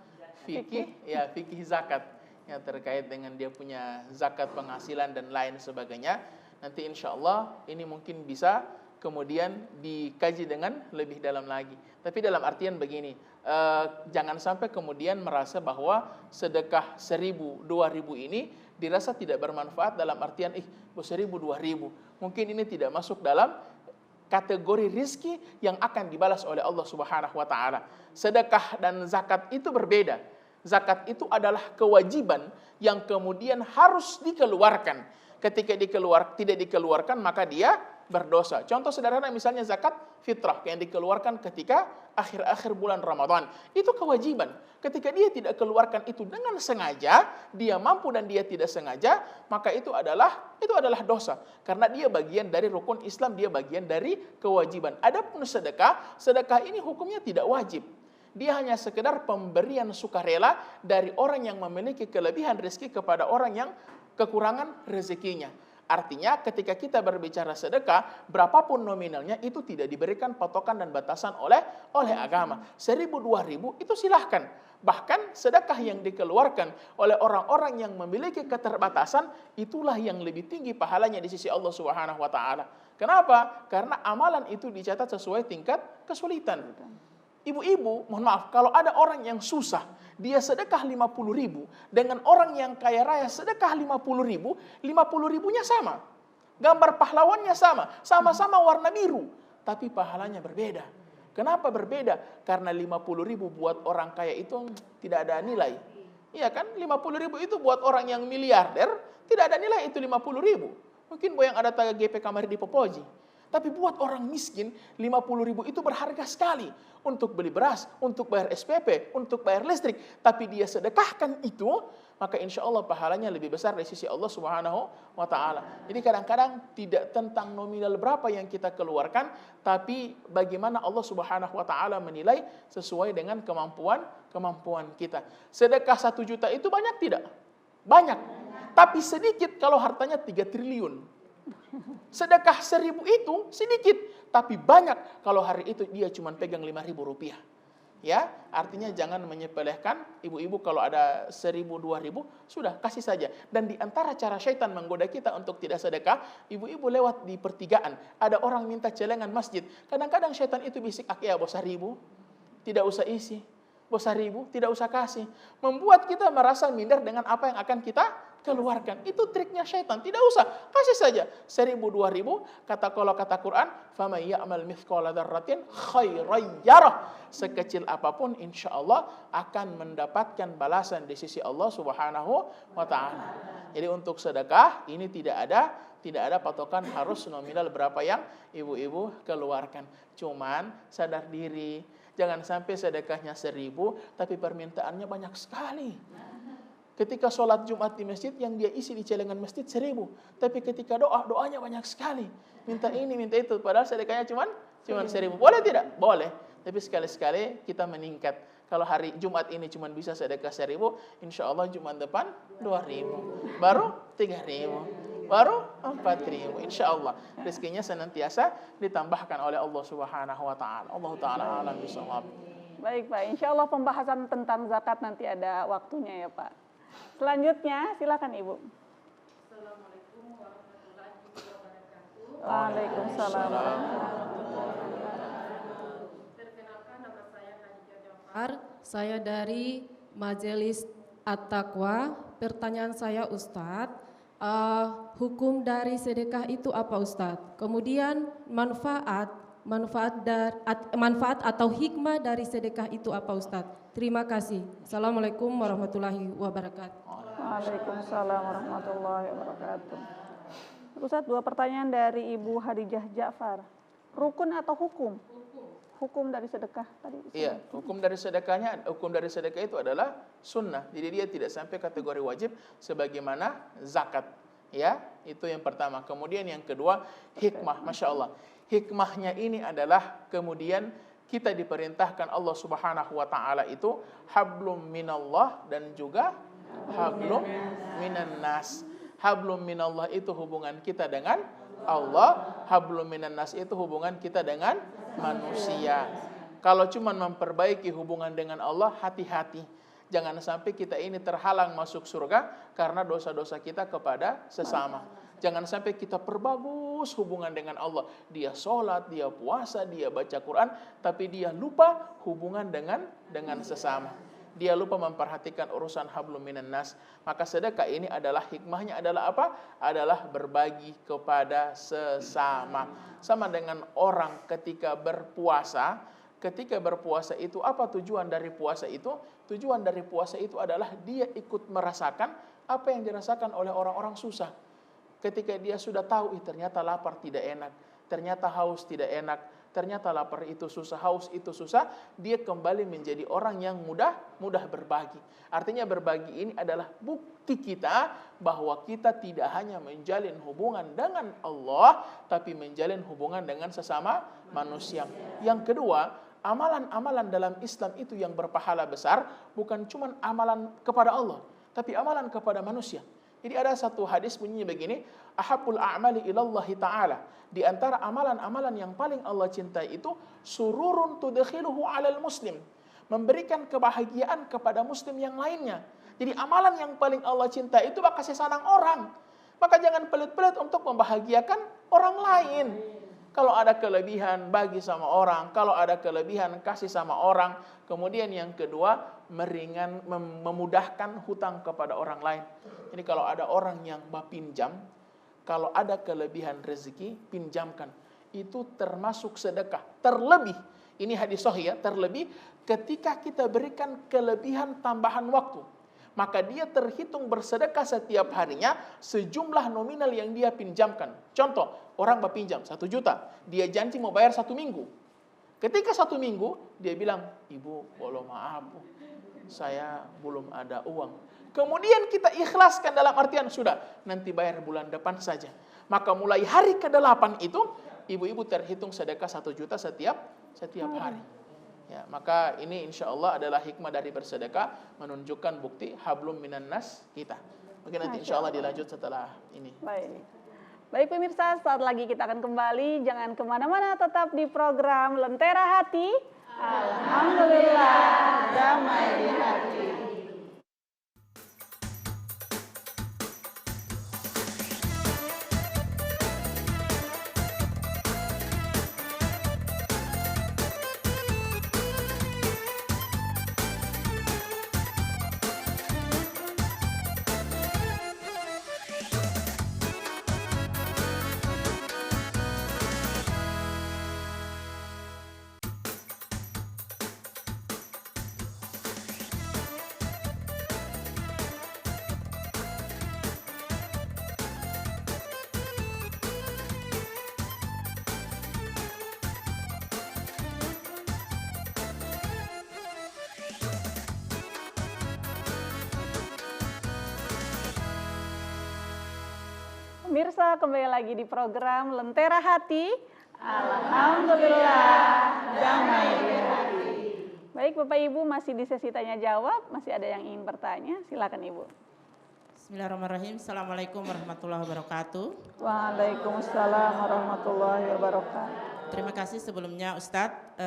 fikih, ya fikih zakat yang terkait dengan dia punya zakat penghasilan dan lain sebagainya. Nanti insya Allah ini mungkin bisa kemudian dikaji dengan lebih dalam lagi. Tapi dalam artian begini, jangan sampai kemudian merasa bahwa sedekah 1.000, 2.000 ini dirasa tidak bermanfaat dalam artian 1.000, 2.000. Mungkin ini tidak masuk dalam kategori rizki yang akan dibalas oleh Allah Subhanahu wa taala. Sedekah dan zakat itu berbeda. Zakat itu adalah kewajiban yang kemudian harus dikeluarkan. Ketika tidak dikeluarkan maka dia berdosa. Contoh sederhana misalnya zakat fitrah yang dikeluarkan ketika akhir-akhir bulan Ramadan. Itu kewajiban. Ketika dia tidak keluarkan itu dengan sengaja, dia mampu dan dia tidak sengaja, maka itu adalah dosa. Karena dia bagian dari rukun Islam, dia bagian dari kewajiban. Adapun sedekah ini hukumnya tidak wajib. Dia hanya sekedar pemberian sukarela dari orang yang memiliki kelebihan rezeki kepada orang yang kekurangan rezekinya. Artinya ketika kita berbicara sedekah, berapapun nominalnya itu tidak diberikan patokan dan batasan oleh agama. 1.000, 2.000 itu silahkan. Bahkan sedekah yang dikeluarkan oleh orang-orang yang memiliki keterbatasan, itulah yang lebih tinggi pahalanya di sisi Allah Subhanahu wa taala. Kenapa? Karena amalan itu dicatat sesuai tingkat kesulitan. Ibu-ibu, mohon maaf, kalau ada orang yang susah, dia sedekah 50.000 dengan orang yang kaya raya sedekah 50.000, 50.000-nya sama. Gambar pahlawannya sama-sama warna biru, tapi pahalanya berbeda. Kenapa berbeda? Karena 50.000 buat orang kaya itu tidak ada nilai. Iya kan? 50.000 itu buat orang yang miliarder, tidak ada nilai itu 50.000. Mungkin yang ada taga GP kamar di Popoji. Tapi buat orang miskin, 50.000 itu berharga sekali. Untuk beli beras, untuk bayar SPP, untuk bayar listrik. Tapi dia sedekahkan itu, maka insya Allah pahalanya lebih besar dari sisi Allah Subhanahu wa ta'ala. Jadi kadang-kadang tidak tentang nominal berapa yang kita keluarkan, tapi bagaimana Allah Subhanahu wa ta'ala menilai sesuai dengan kemampuan kita. Sedekah 1 juta itu banyak tidak? Banyak. Tapi sedikit kalau hartanya 3 triliun. Sedekah 1.000 itu sedikit, tapi banyak kalau hari itu dia cuma pegang 5.000 rupiah. Ya, artinya jangan menyepelekan ibu-ibu kalau ada 1.000, 2.000, sudah kasih saja. Dan di antara cara syaitan menggoda kita untuk tidak sedekah, ibu-ibu lewat di pertigaan, ada orang minta celengan masjid. Kadang-kadang syaitan itu bisik, ya bos 1.000, tidak usah isi. Bos 1.000, tidak usah kasih. Membuat kita merasa minder dengan apa yang akan kita keluarkan. Itu triknya syaitan. Tidak usah, kasih saja 1.000, 2.000. Kalau kata Quran, "Faman ya'mal mithqala dzarratin khairan yarah." Sekecil apapun insya Allah akan mendapatkan balasan di sisi Allah Subhanahu wa taala. Jadi untuk sedekah ini tidak ada patokan harus nominal berapa yang ibu-ibu keluarkan. Cuman sadar diri, jangan sampai sedekahnya 1.000 tapi permintaannya banyak sekali. Ketika sholat Jumat di masjid, yang dia isi di celengan masjid 1.000. Tapi ketika doanya banyak sekali. Minta ini, minta itu. Padahal sedekahnya cuma 1.000. Boleh tidak? Boleh. Tapi sekali-sekali kita meningkat. Kalau hari Jumat ini cuma bisa sedekah 1.000, insya Allah Jumat depan 2.000. Baru 3.000. Baru 4.000. Insya Allah. Rezekinya senantiasa ditambahkan oleh Allah Subhanahu wa ta'ala. Allah ta'ala alam bisawab. Baik Pak, insya Allah pembahasan tentang zakat nanti ada waktunya ya Pak. Selanjutnya, silakan Ibu. Assalamualaikum warahmatullahi wabarakatuh. Waalaikumsalam. Perkenalkan, nama saya Khadijah Jafar. Saya dari Majelis At-Taqwa. Pertanyaan saya Ustadz, hukum dari sedekah itu apa Ustadz? Kemudian manfaat atau hikmah dari sedekah itu apa Ustadz? Terima kasih. Assalamualaikum warahmatullahi wabarakatuh. Waalaikumsalam warahmatullahi wabarakatuh. Ustadz, 2 pertanyaan dari Ibu Khadijah Ja'far. Rukun atau hukum? Hukum dari sedekah tadi. Iya, hukum dari sedekah itu adalah sunnah. Jadi dia tidak sampai kategori wajib sebagaimana zakat. Ya, itu yang pertama. Kemudian yang kedua, hikmah. Masya Allah. Hikmahnya ini adalah kemudian kita diperintahkan Allah Subhanahu wa ta'ala itu hablum minallah dan juga hablum minan nas. Hablum minallah itu hubungan kita dengan Allah, hablum minan nas itu hubungan kita dengan manusia. Kalau cuma memperbaiki hubungan dengan Allah, hati-hati. Jangan sampai kita ini terhalang masuk surga karena dosa-dosa kita kepada sesama. Jangan sampai kita perbagus hubungan dengan Allah. Dia sholat, dia puasa, dia baca Quran, tapi dia lupa hubungan dengan sesama. Dia lupa memperhatikan urusan hablum minan nas. Maka sedekah ini adalah hikmahnya adalah apa? Adalah berbagi kepada sesama. Sama dengan orang ketika berpuasa. Ketika berpuasa itu apa tujuan dari puasa itu? Tujuan dari puasa itu adalah dia ikut merasakan apa yang dirasakan oleh orang-orang susah. Ketika dia sudah tahu, ternyata lapar tidak enak, ternyata haus tidak enak, ternyata lapar itu susah, haus itu susah, dia kembali menjadi orang yang mudah berbagi. Artinya berbagi ini adalah bukti kita bahwa kita tidak hanya menjalin hubungan dengan Allah, tapi menjalin hubungan dengan sesama manusia. Yang kedua, amalan-amalan dalam Islam itu yang berpahala besar, bukan cuma amalan kepada Allah, tapi amalan kepada manusia. Jadi ada satu hadis bunyinya begini, ahabbul a'mali ilallahi ta'ala. Di antara amalan-amalan yang paling Allah cintai itu sururun tudkhiluhu 'alal muslim. Memberikan kebahagiaan kepada muslim yang lainnya. Jadi amalan yang paling Allah cintai itu kasih senang orang. Maka jangan pelit-pelit untuk membahagiakan orang lain. Kalau ada kelebihan bagi sama orang, kalau ada kelebihan kasih sama orang. Kemudian yang kedua, memudahkan hutang kepada orang lain. Jadi kalau ada orang yang pinjam, kalau ada kelebihan rezeki, pinjamkan. Itu termasuk sedekah. Terlebih, ini hadis sahih ya, terlebih ketika kita berikan kelebihan tambahan waktu. Maka dia terhitung bersedekah setiap harinya sejumlah nominal yang dia pinjamkan. Contoh, orang berpinjam 1 juta, dia janji mau bayar 1 minggu. Ketika 1 minggu, dia bilang, ibu, belum maaf, saya belum ada uang. Kemudian kita ikhlaskan dalam artian, sudah, nanti bayar bulan depan saja. Maka mulai hari ke-8 itu, ibu-ibu terhitung sedekah 1 juta setiap hari. Ya, maka ini insya Allah adalah hikmah dari bersedekah, menunjukkan bukti hablum minan nas kita. Mungkin nanti insya Allah dilanjut setelah ini. Baik pemirsa, saat lagi kita akan kembali. Jangan kemana-mana, tetap di program Lentera Hati. Alhamdulillah, damai di hati. Pemirsa, kembali lagi di program Lentera Hati. Alhamdulillah, damai di hati. Baik Bapak Ibu, masih di sesi tanya jawab, masih ada yang ingin bertanya, silakan Ibu. Bismillahirrahmanirrahim. Assalamualaikum warahmatullahi wabarakatuh. Waalaikumsalam warahmatullahi wabarakatuh. Terima kasih sebelumnya Ustadz.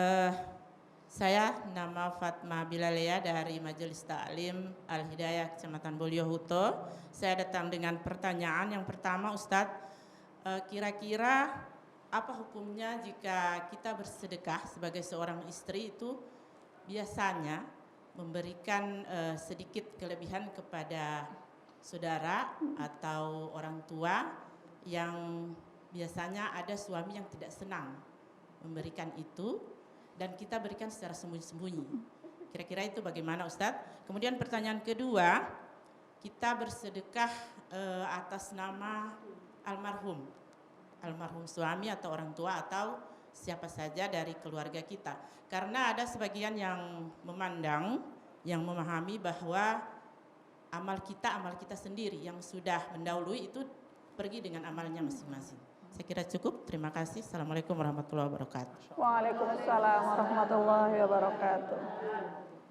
Saya nama Fatma Bilalea dari Majelis Ta'lim Al-Hidayah Kecamatan Boliohuto. Saya datang dengan pertanyaan yang pertama Ustadz, kira-kira apa hukumnya jika kita bersedekah sebagai seorang istri itu biasanya memberikan sedikit kelebihan kepada saudara atau orang tua yang biasanya ada suami yang tidak senang memberikan itu, dan kita berikan secara sembunyi-sembunyi. Kira-kira itu bagaimana Ustadz? Kemudian pertanyaan kedua, kita bersedekah atas nama almarhum suami atau orang tua atau siapa saja dari keluarga kita. Karena ada sebagian yang memandang, yang memahami bahwa amal kita sendiri yang sudah mendahului itu pergi dengan amalnya masing-masing. Saya kira cukup. Terima kasih. Assalamualaikum warahmatullahi wabarakatuh. Waalaikumsalam warahmatullahi wabarakatuh.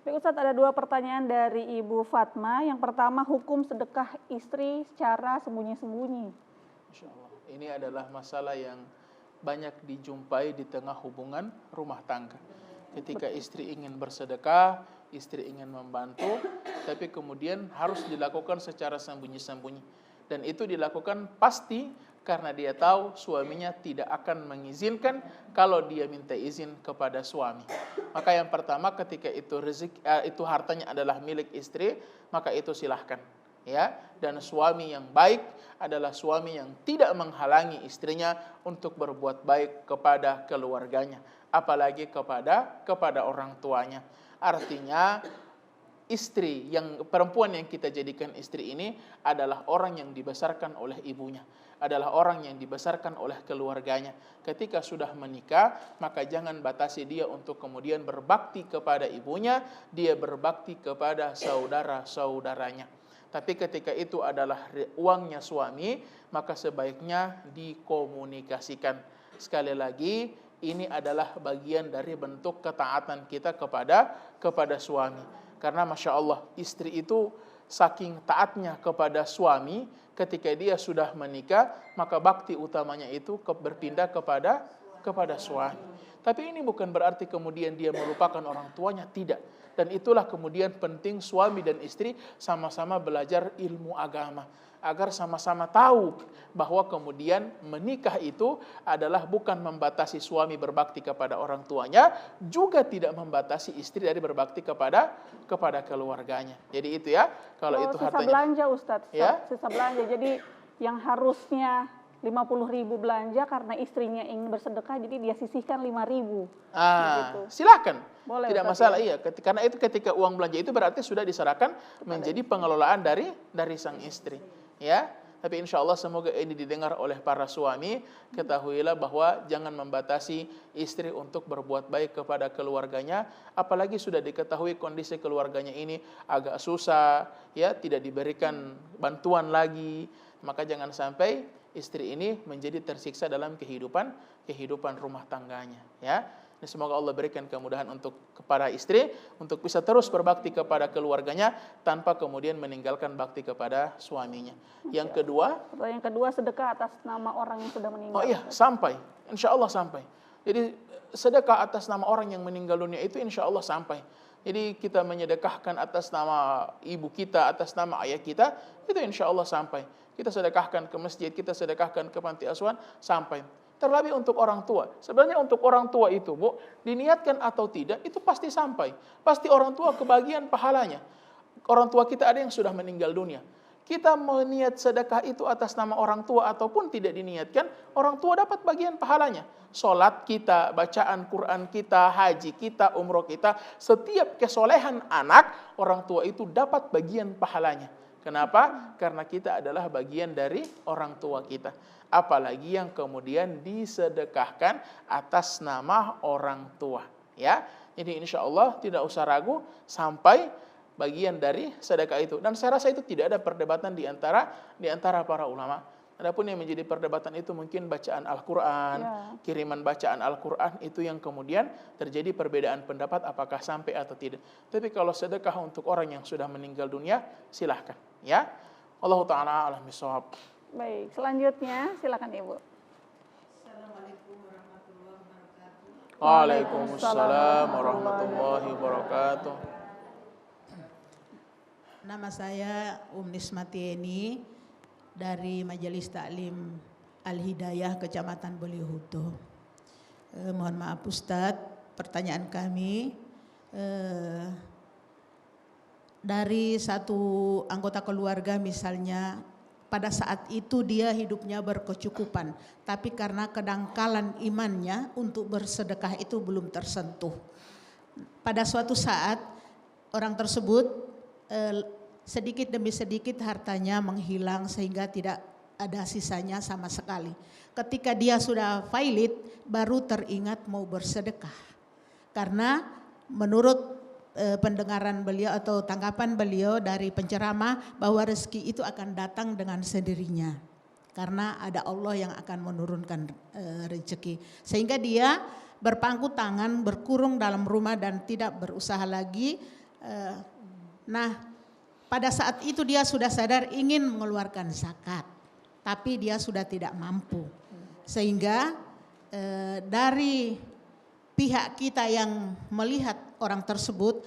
Baik Ustadz, ada 2 pertanyaan dari Ibu Fatma. Yang pertama, hukum sedekah istri secara sembunyi-sembunyi. Insya Allah. Ini adalah masalah yang banyak dijumpai di tengah hubungan rumah tangga. Ketika istri ingin bersedekah, istri ingin membantu, tapi kemudian harus dilakukan secara sembunyi-sembunyi. Dan itu dilakukan pasti karena dia tahu suaminya tidak akan mengizinkan kalau dia minta izin kepada suami. Maka yang pertama, ketika itu itu hartanya adalah milik istri, maka itu silahkan. Ya, dan suami yang baik adalah suami yang tidak menghalangi istrinya untuk berbuat baik kepada keluarganya, apalagi kepada orang tuanya. Artinya istri yang perempuan yang kita jadikan istri ini adalah orang yang dibesarkan oleh ibunya, adalah orang yang dibesarkan oleh keluarganya. Ketika sudah menikah, maka jangan batasi dia untuk kemudian berbakti kepada ibunya, dia berbakti kepada saudara-saudaranya. Tapi ketika itu adalah uangnya suami, maka sebaiknya dikomunikasikan. Sekali lagi, ini adalah bagian dari bentuk ketaatan kita kepada suami. Karena Masya Allah, istri itu saking taatnya kepada suami, ketika dia sudah menikah, maka bakti utamanya itu berpindah kepada suami. Tapi ini bukan berarti kemudian dia melupakan orang tuanya, tidak. Dan itulah kemudian penting suami dan istri sama-sama belajar ilmu agama, agar sama-sama tahu bahwa kemudian menikah itu adalah bukan membatasi suami berbakti kepada orang tuanya, juga tidak membatasi istri dari berbakti kepada keluarganya. Jadi itu ya, kalau itu sisa hartanya. belanja Ustadz, Ya? sisa belanja. Jadi yang harusnya 50.000 belanja karena istrinya ingin bersedekah, jadi dia sisihkan 5.000. Gitu. Silakan. Boleh, Tidak Ustaz, masalah, ya? iya. Karena itu ketika uang belanja itu berarti sudah diserahkan menjadi pengelolaan dari sang istri. Ya, tapi insya Allah semoga ini didengar oleh para suami. Ketahuilah bahwa jangan membatasi istri untuk berbuat baik kepada keluarganya, apalagi sudah diketahui kondisi keluarganya ini agak susah, ya, tidak diberikan bantuan lagi, maka jangan sampai istri ini menjadi tersiksa dalam kehidupan rumah tangganya, ya. Dan semoga Allah berikan kemudahan untuk kepada istri untuk bisa terus berbakti kepada keluarganya tanpa kemudian meninggalkan bakti kepada suaminya. Yang kedua, Pertanyaan kedua, sedekah atas nama orang yang sudah meninggal. oh iya, sampai. Insya Allah sampai. Jadi sedekah atas nama orang yang meninggal dunia itu insya Allah sampai. Jadi kita menyedekahkan atas nama ibu kita, atas nama ayah kita, itu insya Allah sampai. Kita sedekahkan ke masjid, kita sedekahkan ke panti asuhan, sampai. Terlebih untuk orang tua. Sebenarnya untuk orang tua itu, Bu, diniatkan atau tidak, itu pasti sampai. Pasti orang tua kebagian pahalanya. Orang tua kita ada yang sudah meninggal dunia. Kita meniat sedekah itu atas nama orang tua ataupun tidak diniatkan, orang tua dapat bagian pahalanya. Salat kita, bacaan Quran kita, haji kita, umroh kita, setiap kesolehan anak, orang tua itu dapat bagian pahalanya. Kenapa? Karena kita adalah bagian dari orang tua kita. Apalagi yang kemudian disedekahkan atas nama orang tua. Ya, jadi insya Allah tidak usah ragu sampai bagian dari sedekah itu. Dan saya rasa itu tidak ada perdebatan di antara para ulama. Adapun yang menjadi perdebatan itu mungkin bacaan Al-Quran, kiriman bacaan Al-Quran itu yang kemudian terjadi perbedaan pendapat apakah sampai atau tidak. Tapi kalau sedekah untuk orang yang sudah meninggal dunia, silahkan. Ya, Allah Ta'ala a'lam bishawab. Baik, selanjutnya silakan Ibu. Assalamualaikum warahmatullahi wabarakatuh. Waalaikumsalam warahmatullahi wabarakatuh. Nama saya Nismatieni dari Majelis Taklim Al-Hidayah Kecamatan Belihuto. Mohon maaf Ustadz, pertanyaan kami dari satu anggota keluarga misalnya pada saat itu dia hidupnya berkecukupan, tapi karena kedangkalan imannya untuk bersedekah itu belum tersentuh. Pada suatu saat orang tersebut sedikit demi sedikit hartanya menghilang sehingga tidak ada sisanya sama sekali. Ketika dia sudah failit baru teringat mau bersedekah. Karena menurut pendengaran beliau atau tanggapan beliau dari penceramah bahwa rezeki itu akan datang dengan sendirinya. Karena ada Allah yang akan menurunkan rezeki. Sehingga dia berpangku tangan, berkurung dalam rumah dan tidak berusaha lagi. Nah, pada saat itu dia sudah sadar ingin mengeluarkan zakat, tapi dia sudah tidak mampu. Sehingga dari pihak kita yang melihat orang tersebut,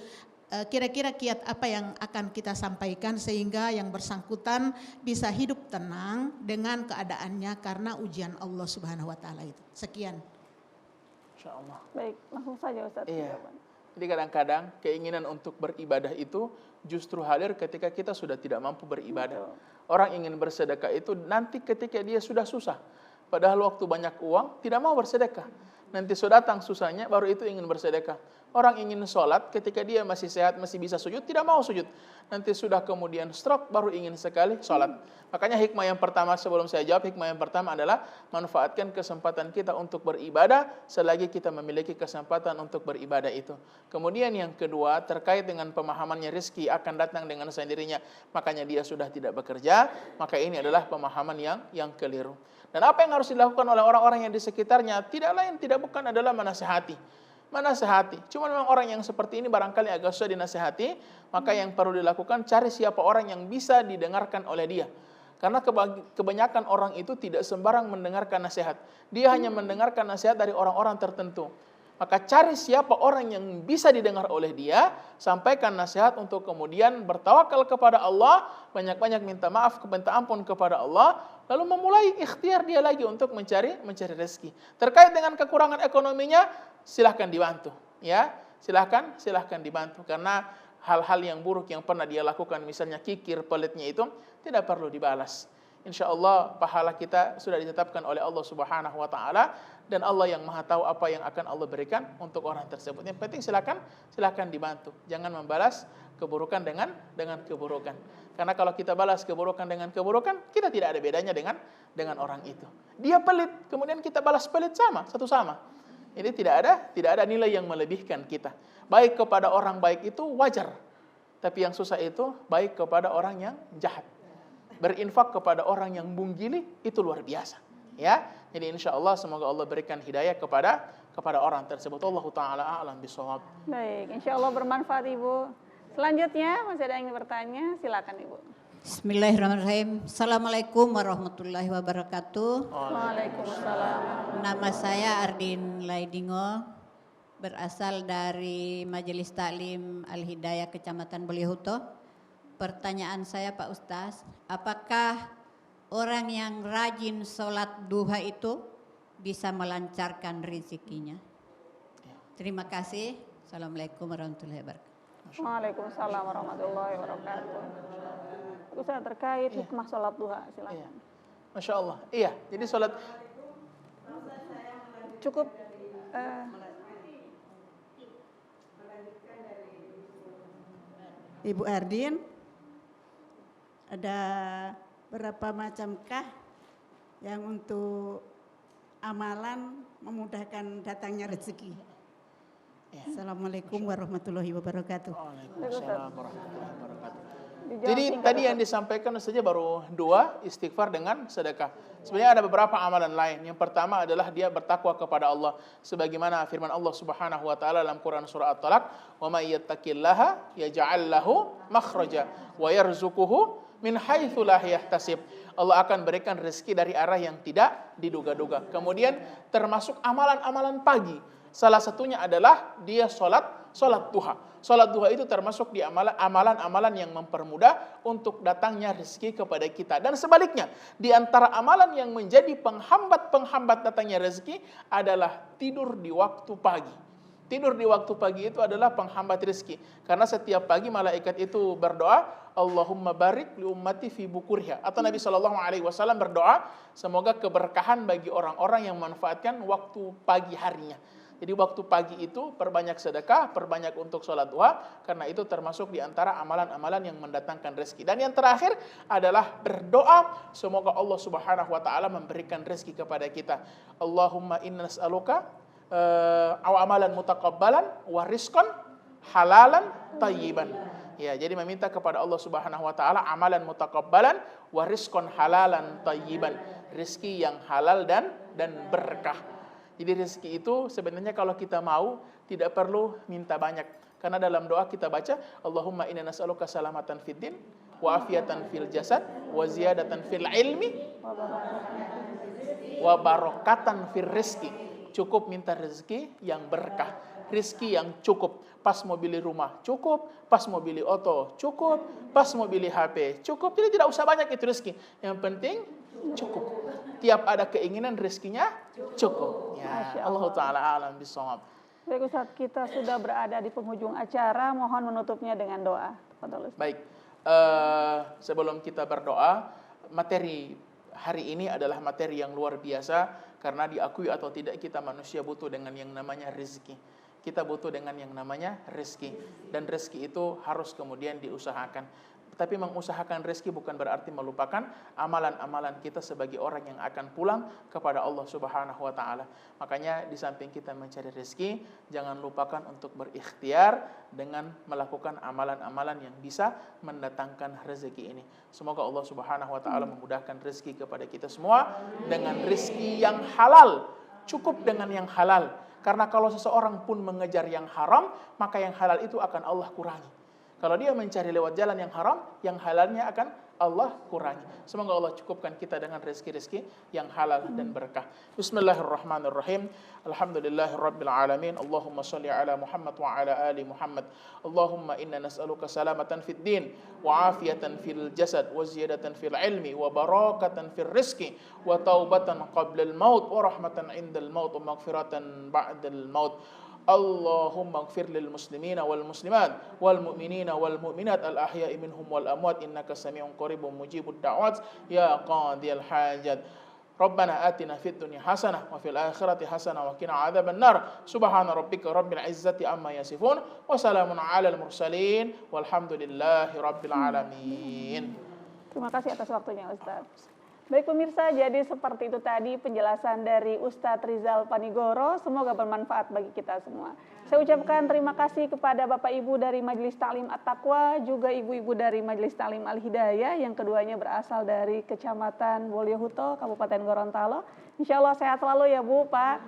kira-kira kiat apa yang akan kita sampaikan sehingga yang bersangkutan bisa hidup tenang dengan keadaannya karena ujian Allah Subhanahu wa taala itu. Sekian. Insyaallah. Baik, langsung saja Ustaz. Iya. Jadi kadang-kadang keinginan untuk beribadah itu justru hadir ketika kita sudah tidak mampu beribadah. Orang ingin bersedekah itu nanti ketika dia sudah susah. Padahal waktu banyak uang tidak mau bersedekah. Nanti sudah datang susahnya baru itu ingin bersedekah. Orang ingin sholat ketika dia masih sehat, masih bisa sujud, tidak mau sujud. Nanti sudah kemudian stroke, baru ingin sekali sholat. Makanya hikmah yang pertama, sebelum saya jawab, hikmah yang pertama adalah manfaatkan kesempatan kita untuk beribadah selagi kita memiliki kesempatan untuk beribadah itu. Kemudian yang kedua, terkait dengan pemahamannya rezeki akan datang dengan sendirinya. Makanya dia sudah tidak bekerja, maka ini adalah pemahaman yang keliru. Dan apa yang harus dilakukan oleh orang-orang yang di sekitarnya, tidak lain, tidak bukan adalah menasihati. Cuma memang orang yang seperti ini barangkali agak susah dinasihati, maka yang perlu dilakukan cari siapa orang yang bisa didengarkan oleh dia. Karena kebanyakan orang itu tidak sembarang mendengarkan nasihat. Dia hanya mendengarkan nasihat dari orang-orang tertentu. Maka cari siapa orang yang bisa didengar oleh dia, sampaikan nasihat untuk kemudian bertawakal kepada Allah, banyak-banyak minta maaf, minta ampun kepada Allah, lalu memulai ikhtiar dia lagi untuk mencari rezeki. Terkait dengan kekurangan ekonominya, silahkan dibantu, ya, silahkan dibantu, karena hal-hal yang buruk yang pernah dia lakukan, misalnya kikir, pelitnya itu tidak perlu dibalas. Insya Allah pahala kita sudah ditetapkan oleh Allah Subhanahu wa taala, dan Allah yang Maha tahu apa yang akan Allah berikan untuk orang tersebut. Yang penting silahkan dibantu. Jangan membalas keburukan dengan keburukan. Karena kalau kita balas keburukan dengan keburukan, kita tidak ada bedanya dengan orang itu. Dia pelit, kemudian kita balas pelit satu sama. Ini tidak ada nilai yang melebihkan kita. Baik kepada orang baik itu wajar. Tapi yang susah itu baik kepada orang yang jahat. Berinfak kepada orang yang bunggili itu luar biasa. Ya, jadi insya Allah semoga Allah berikan hidayah kepada orang tersebut. Allahu taala a'lam bishawab. Baik, insya Allah bermanfaat Ibu. Selanjutnya masih ada yang ingin bertanya, silakan Ibu. Bismillahirrahmanirrahim. Assalamualaikum warahmatullahi wabarakatuh. Waalaikumsalam. Nama saya Ardin Laidingo, berasal dari Majelis Taklim Al-Hidayah Kecamatan Belihuto. Pertanyaan saya Pak Ustaz, apakah orang yang rajin sholat duha itu bisa melancarkan rezekinya? Terima kasih. Assalamualaikum warahmatullahi wabarakatuh. Waalaikumsalam warahmatullahi wabarakatuh. Ustaz, terkait hikmah sholat duha, silakan. Iya. Masya Allah. Iya, jadi sholat Cukup Ibu Ardin, ada berapa macamkah yang untuk amalan memudahkan datangnya rezeki? Ya. Assalamualaikum warahmatullahi wabarakatuh. Waalaikumsalam warahmatullahi wabarakatuh. Jadi tadi yang disampaikan saja baru 2, istighfar dengan sedekah. Sebenarnya ada beberapa amalan lain. Yang pertama adalah dia bertakwa kepada Allah. Sebagaimana firman Allah Subhanahu wa taala dalam Quran surah At-Talaq, "Wa may yattaqillaha yaj'al lahu makhraja wa yarzuquhu min haitsu la yahtasib." Allah akan berikan rezeki dari arah yang tidak diduga-duga. Kemudian termasuk amalan-amalan pagi. Salah satunya adalah dia sholat duha. Sholat duha itu termasuk di amalan-amalan yang mempermudah untuk datangnya rezeki kepada kita. Dan sebaliknya, di antara amalan yang menjadi penghambat datangnya rezeki adalah tidur di waktu pagi. Tidur di waktu pagi itu adalah penghambat rezeki. Karena setiap pagi malaikat itu berdoa, Allahumma barik li ummati fi bukurha. Atau Nabi SAW berdoa, semoga keberkahan bagi orang-orang yang memanfaatkan waktu pagi harinya. Jadi waktu pagi itu perbanyak sedekah, perbanyak untuk sholat duha, karena itu termasuk di antara amalan-amalan yang mendatangkan rezeki. Dan yang terakhir adalah berdoa, semoga Allah Subhanahu wa taala memberikan rezeki kepada kita. Allahumma inna nas'aluka amalan mutaqabbalan wa rizqan halalan tayyiban. Ya, jadi meminta kepada Allah Subhanahu wa taala amalan mutaqabbalan wa rizqan halalan tayyiban, rezeki yang halal dan berkah. Jadi rezeki itu sebenarnya kalau kita mau tidak perlu minta banyak. Karena dalam doa kita baca, Allahumma inna nas'aluka salamatan fid din wa afiatan fil jasad wa ziyadatan fil ilmi wa barakatan fil rizki. cukup minta rezeki yang berkah, rezeki yang cukup. Pas mau beli rumah cukup, pas mau beli oto cukup, pas mau beli HP cukup. Jadi tidak usah banyak itu rezeki. Yang penting cukup. Tiap ada keinginan rezekinya cukup. Ya, Allah Ta'ala alam bisawab. Baik Ustaz, kita sudah berada di penghujung acara, mohon menutupnya dengan doa. Baik, sebelum kita berdoa, materi hari ini adalah materi yang luar biasa karena diakui atau tidak kita manusia butuh dengan yang namanya rezeki. Kita butuh dengan yang namanya rezeki, dan rezeki itu harus kemudian diusahakan. Tapi mengusahakan rezeki bukan berarti melupakan amalan-amalan kita sebagai orang yang akan pulang kepada Allah Subhanahu wa taala. Makanya di samping kita mencari rezeki, jangan lupakan untuk berikhtiar dengan melakukan amalan-amalan yang bisa mendatangkan rezeki ini. Semoga Allah Subhanahu wa taala memudahkan rezeki kepada kita semua dengan rezeki yang halal. Cukup dengan yang halal. Karena kalau seseorang pun mengejar yang haram, maka yang halal itu akan Allah kurangi. Kalau dia mencari lewat jalan yang haram, yang halalnya akan Allah kurangi. Semoga Allah cukupkan kita dengan rezeki-rezeki yang halal dan berkah. Bismillahirrahmanirrahim. Alhamdulillahirabbil alamin. Allahumma shalli ala Muhammad wa ala ali Muhammad. Allahumma inna nas'aluka salamatan fid din wa afiyatan fil jasad wa ziyadatan fil ilmi wa barakatan fil rizqi wa taubatan qabla al maut wa rahmatan indal maut wa maghfiratan ba'dal maut. Allahumma ighfir lil muslimina wal muslimat wal mu'minina wal mu'minat al ahya'i minhum wal amwat innaka sami'un qaribun mujibud da'wat ya qadiyal hajat. Rabbana atina fid dunya hasanah wa fil akhirati hasanah wa qina adzaban nar. Subhana rabbika rabbil izzati amma yasifun wa salamun alal mursalin walhamdulillahi rabbil alamin. Terima kasih atas waktunya Ustaz. Baik pemirsa, jadi seperti itu tadi penjelasan dari Ustadz Rizal Panigoro. Semoga bermanfaat bagi kita semua. Saya ucapkan terima kasih kepada Bapak Ibu dari Majelis Ta'lim At-Taqwa, juga Ibu-Ibu dari Majelis Ta'lim Al-Hidayah, yang keduanya berasal dari Kecamatan Bolyohuto, Kabupaten Gorontalo. Insya Allah sehat selalu ya Bu, Pak.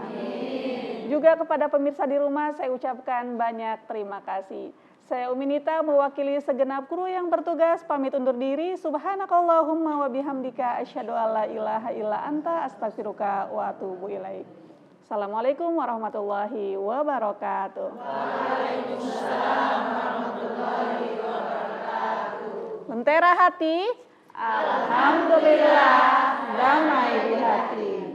Amin. Juga kepada pemirsa di rumah saya ucapkan banyak terima kasih. Saya Umi Nita mewakili segenap kru yang bertugas pamit undur diri. Subhanakallahumma wa bihamdika asyhadu alla ilaha illa anta astaghfiruka wa atubu ilaik. Assalamualaikum warahmatullahi wabarakatuh. Waalaikumsalam warahmatullahi wabarakatuh. Lentera hati, alhamdulillah damai di hati.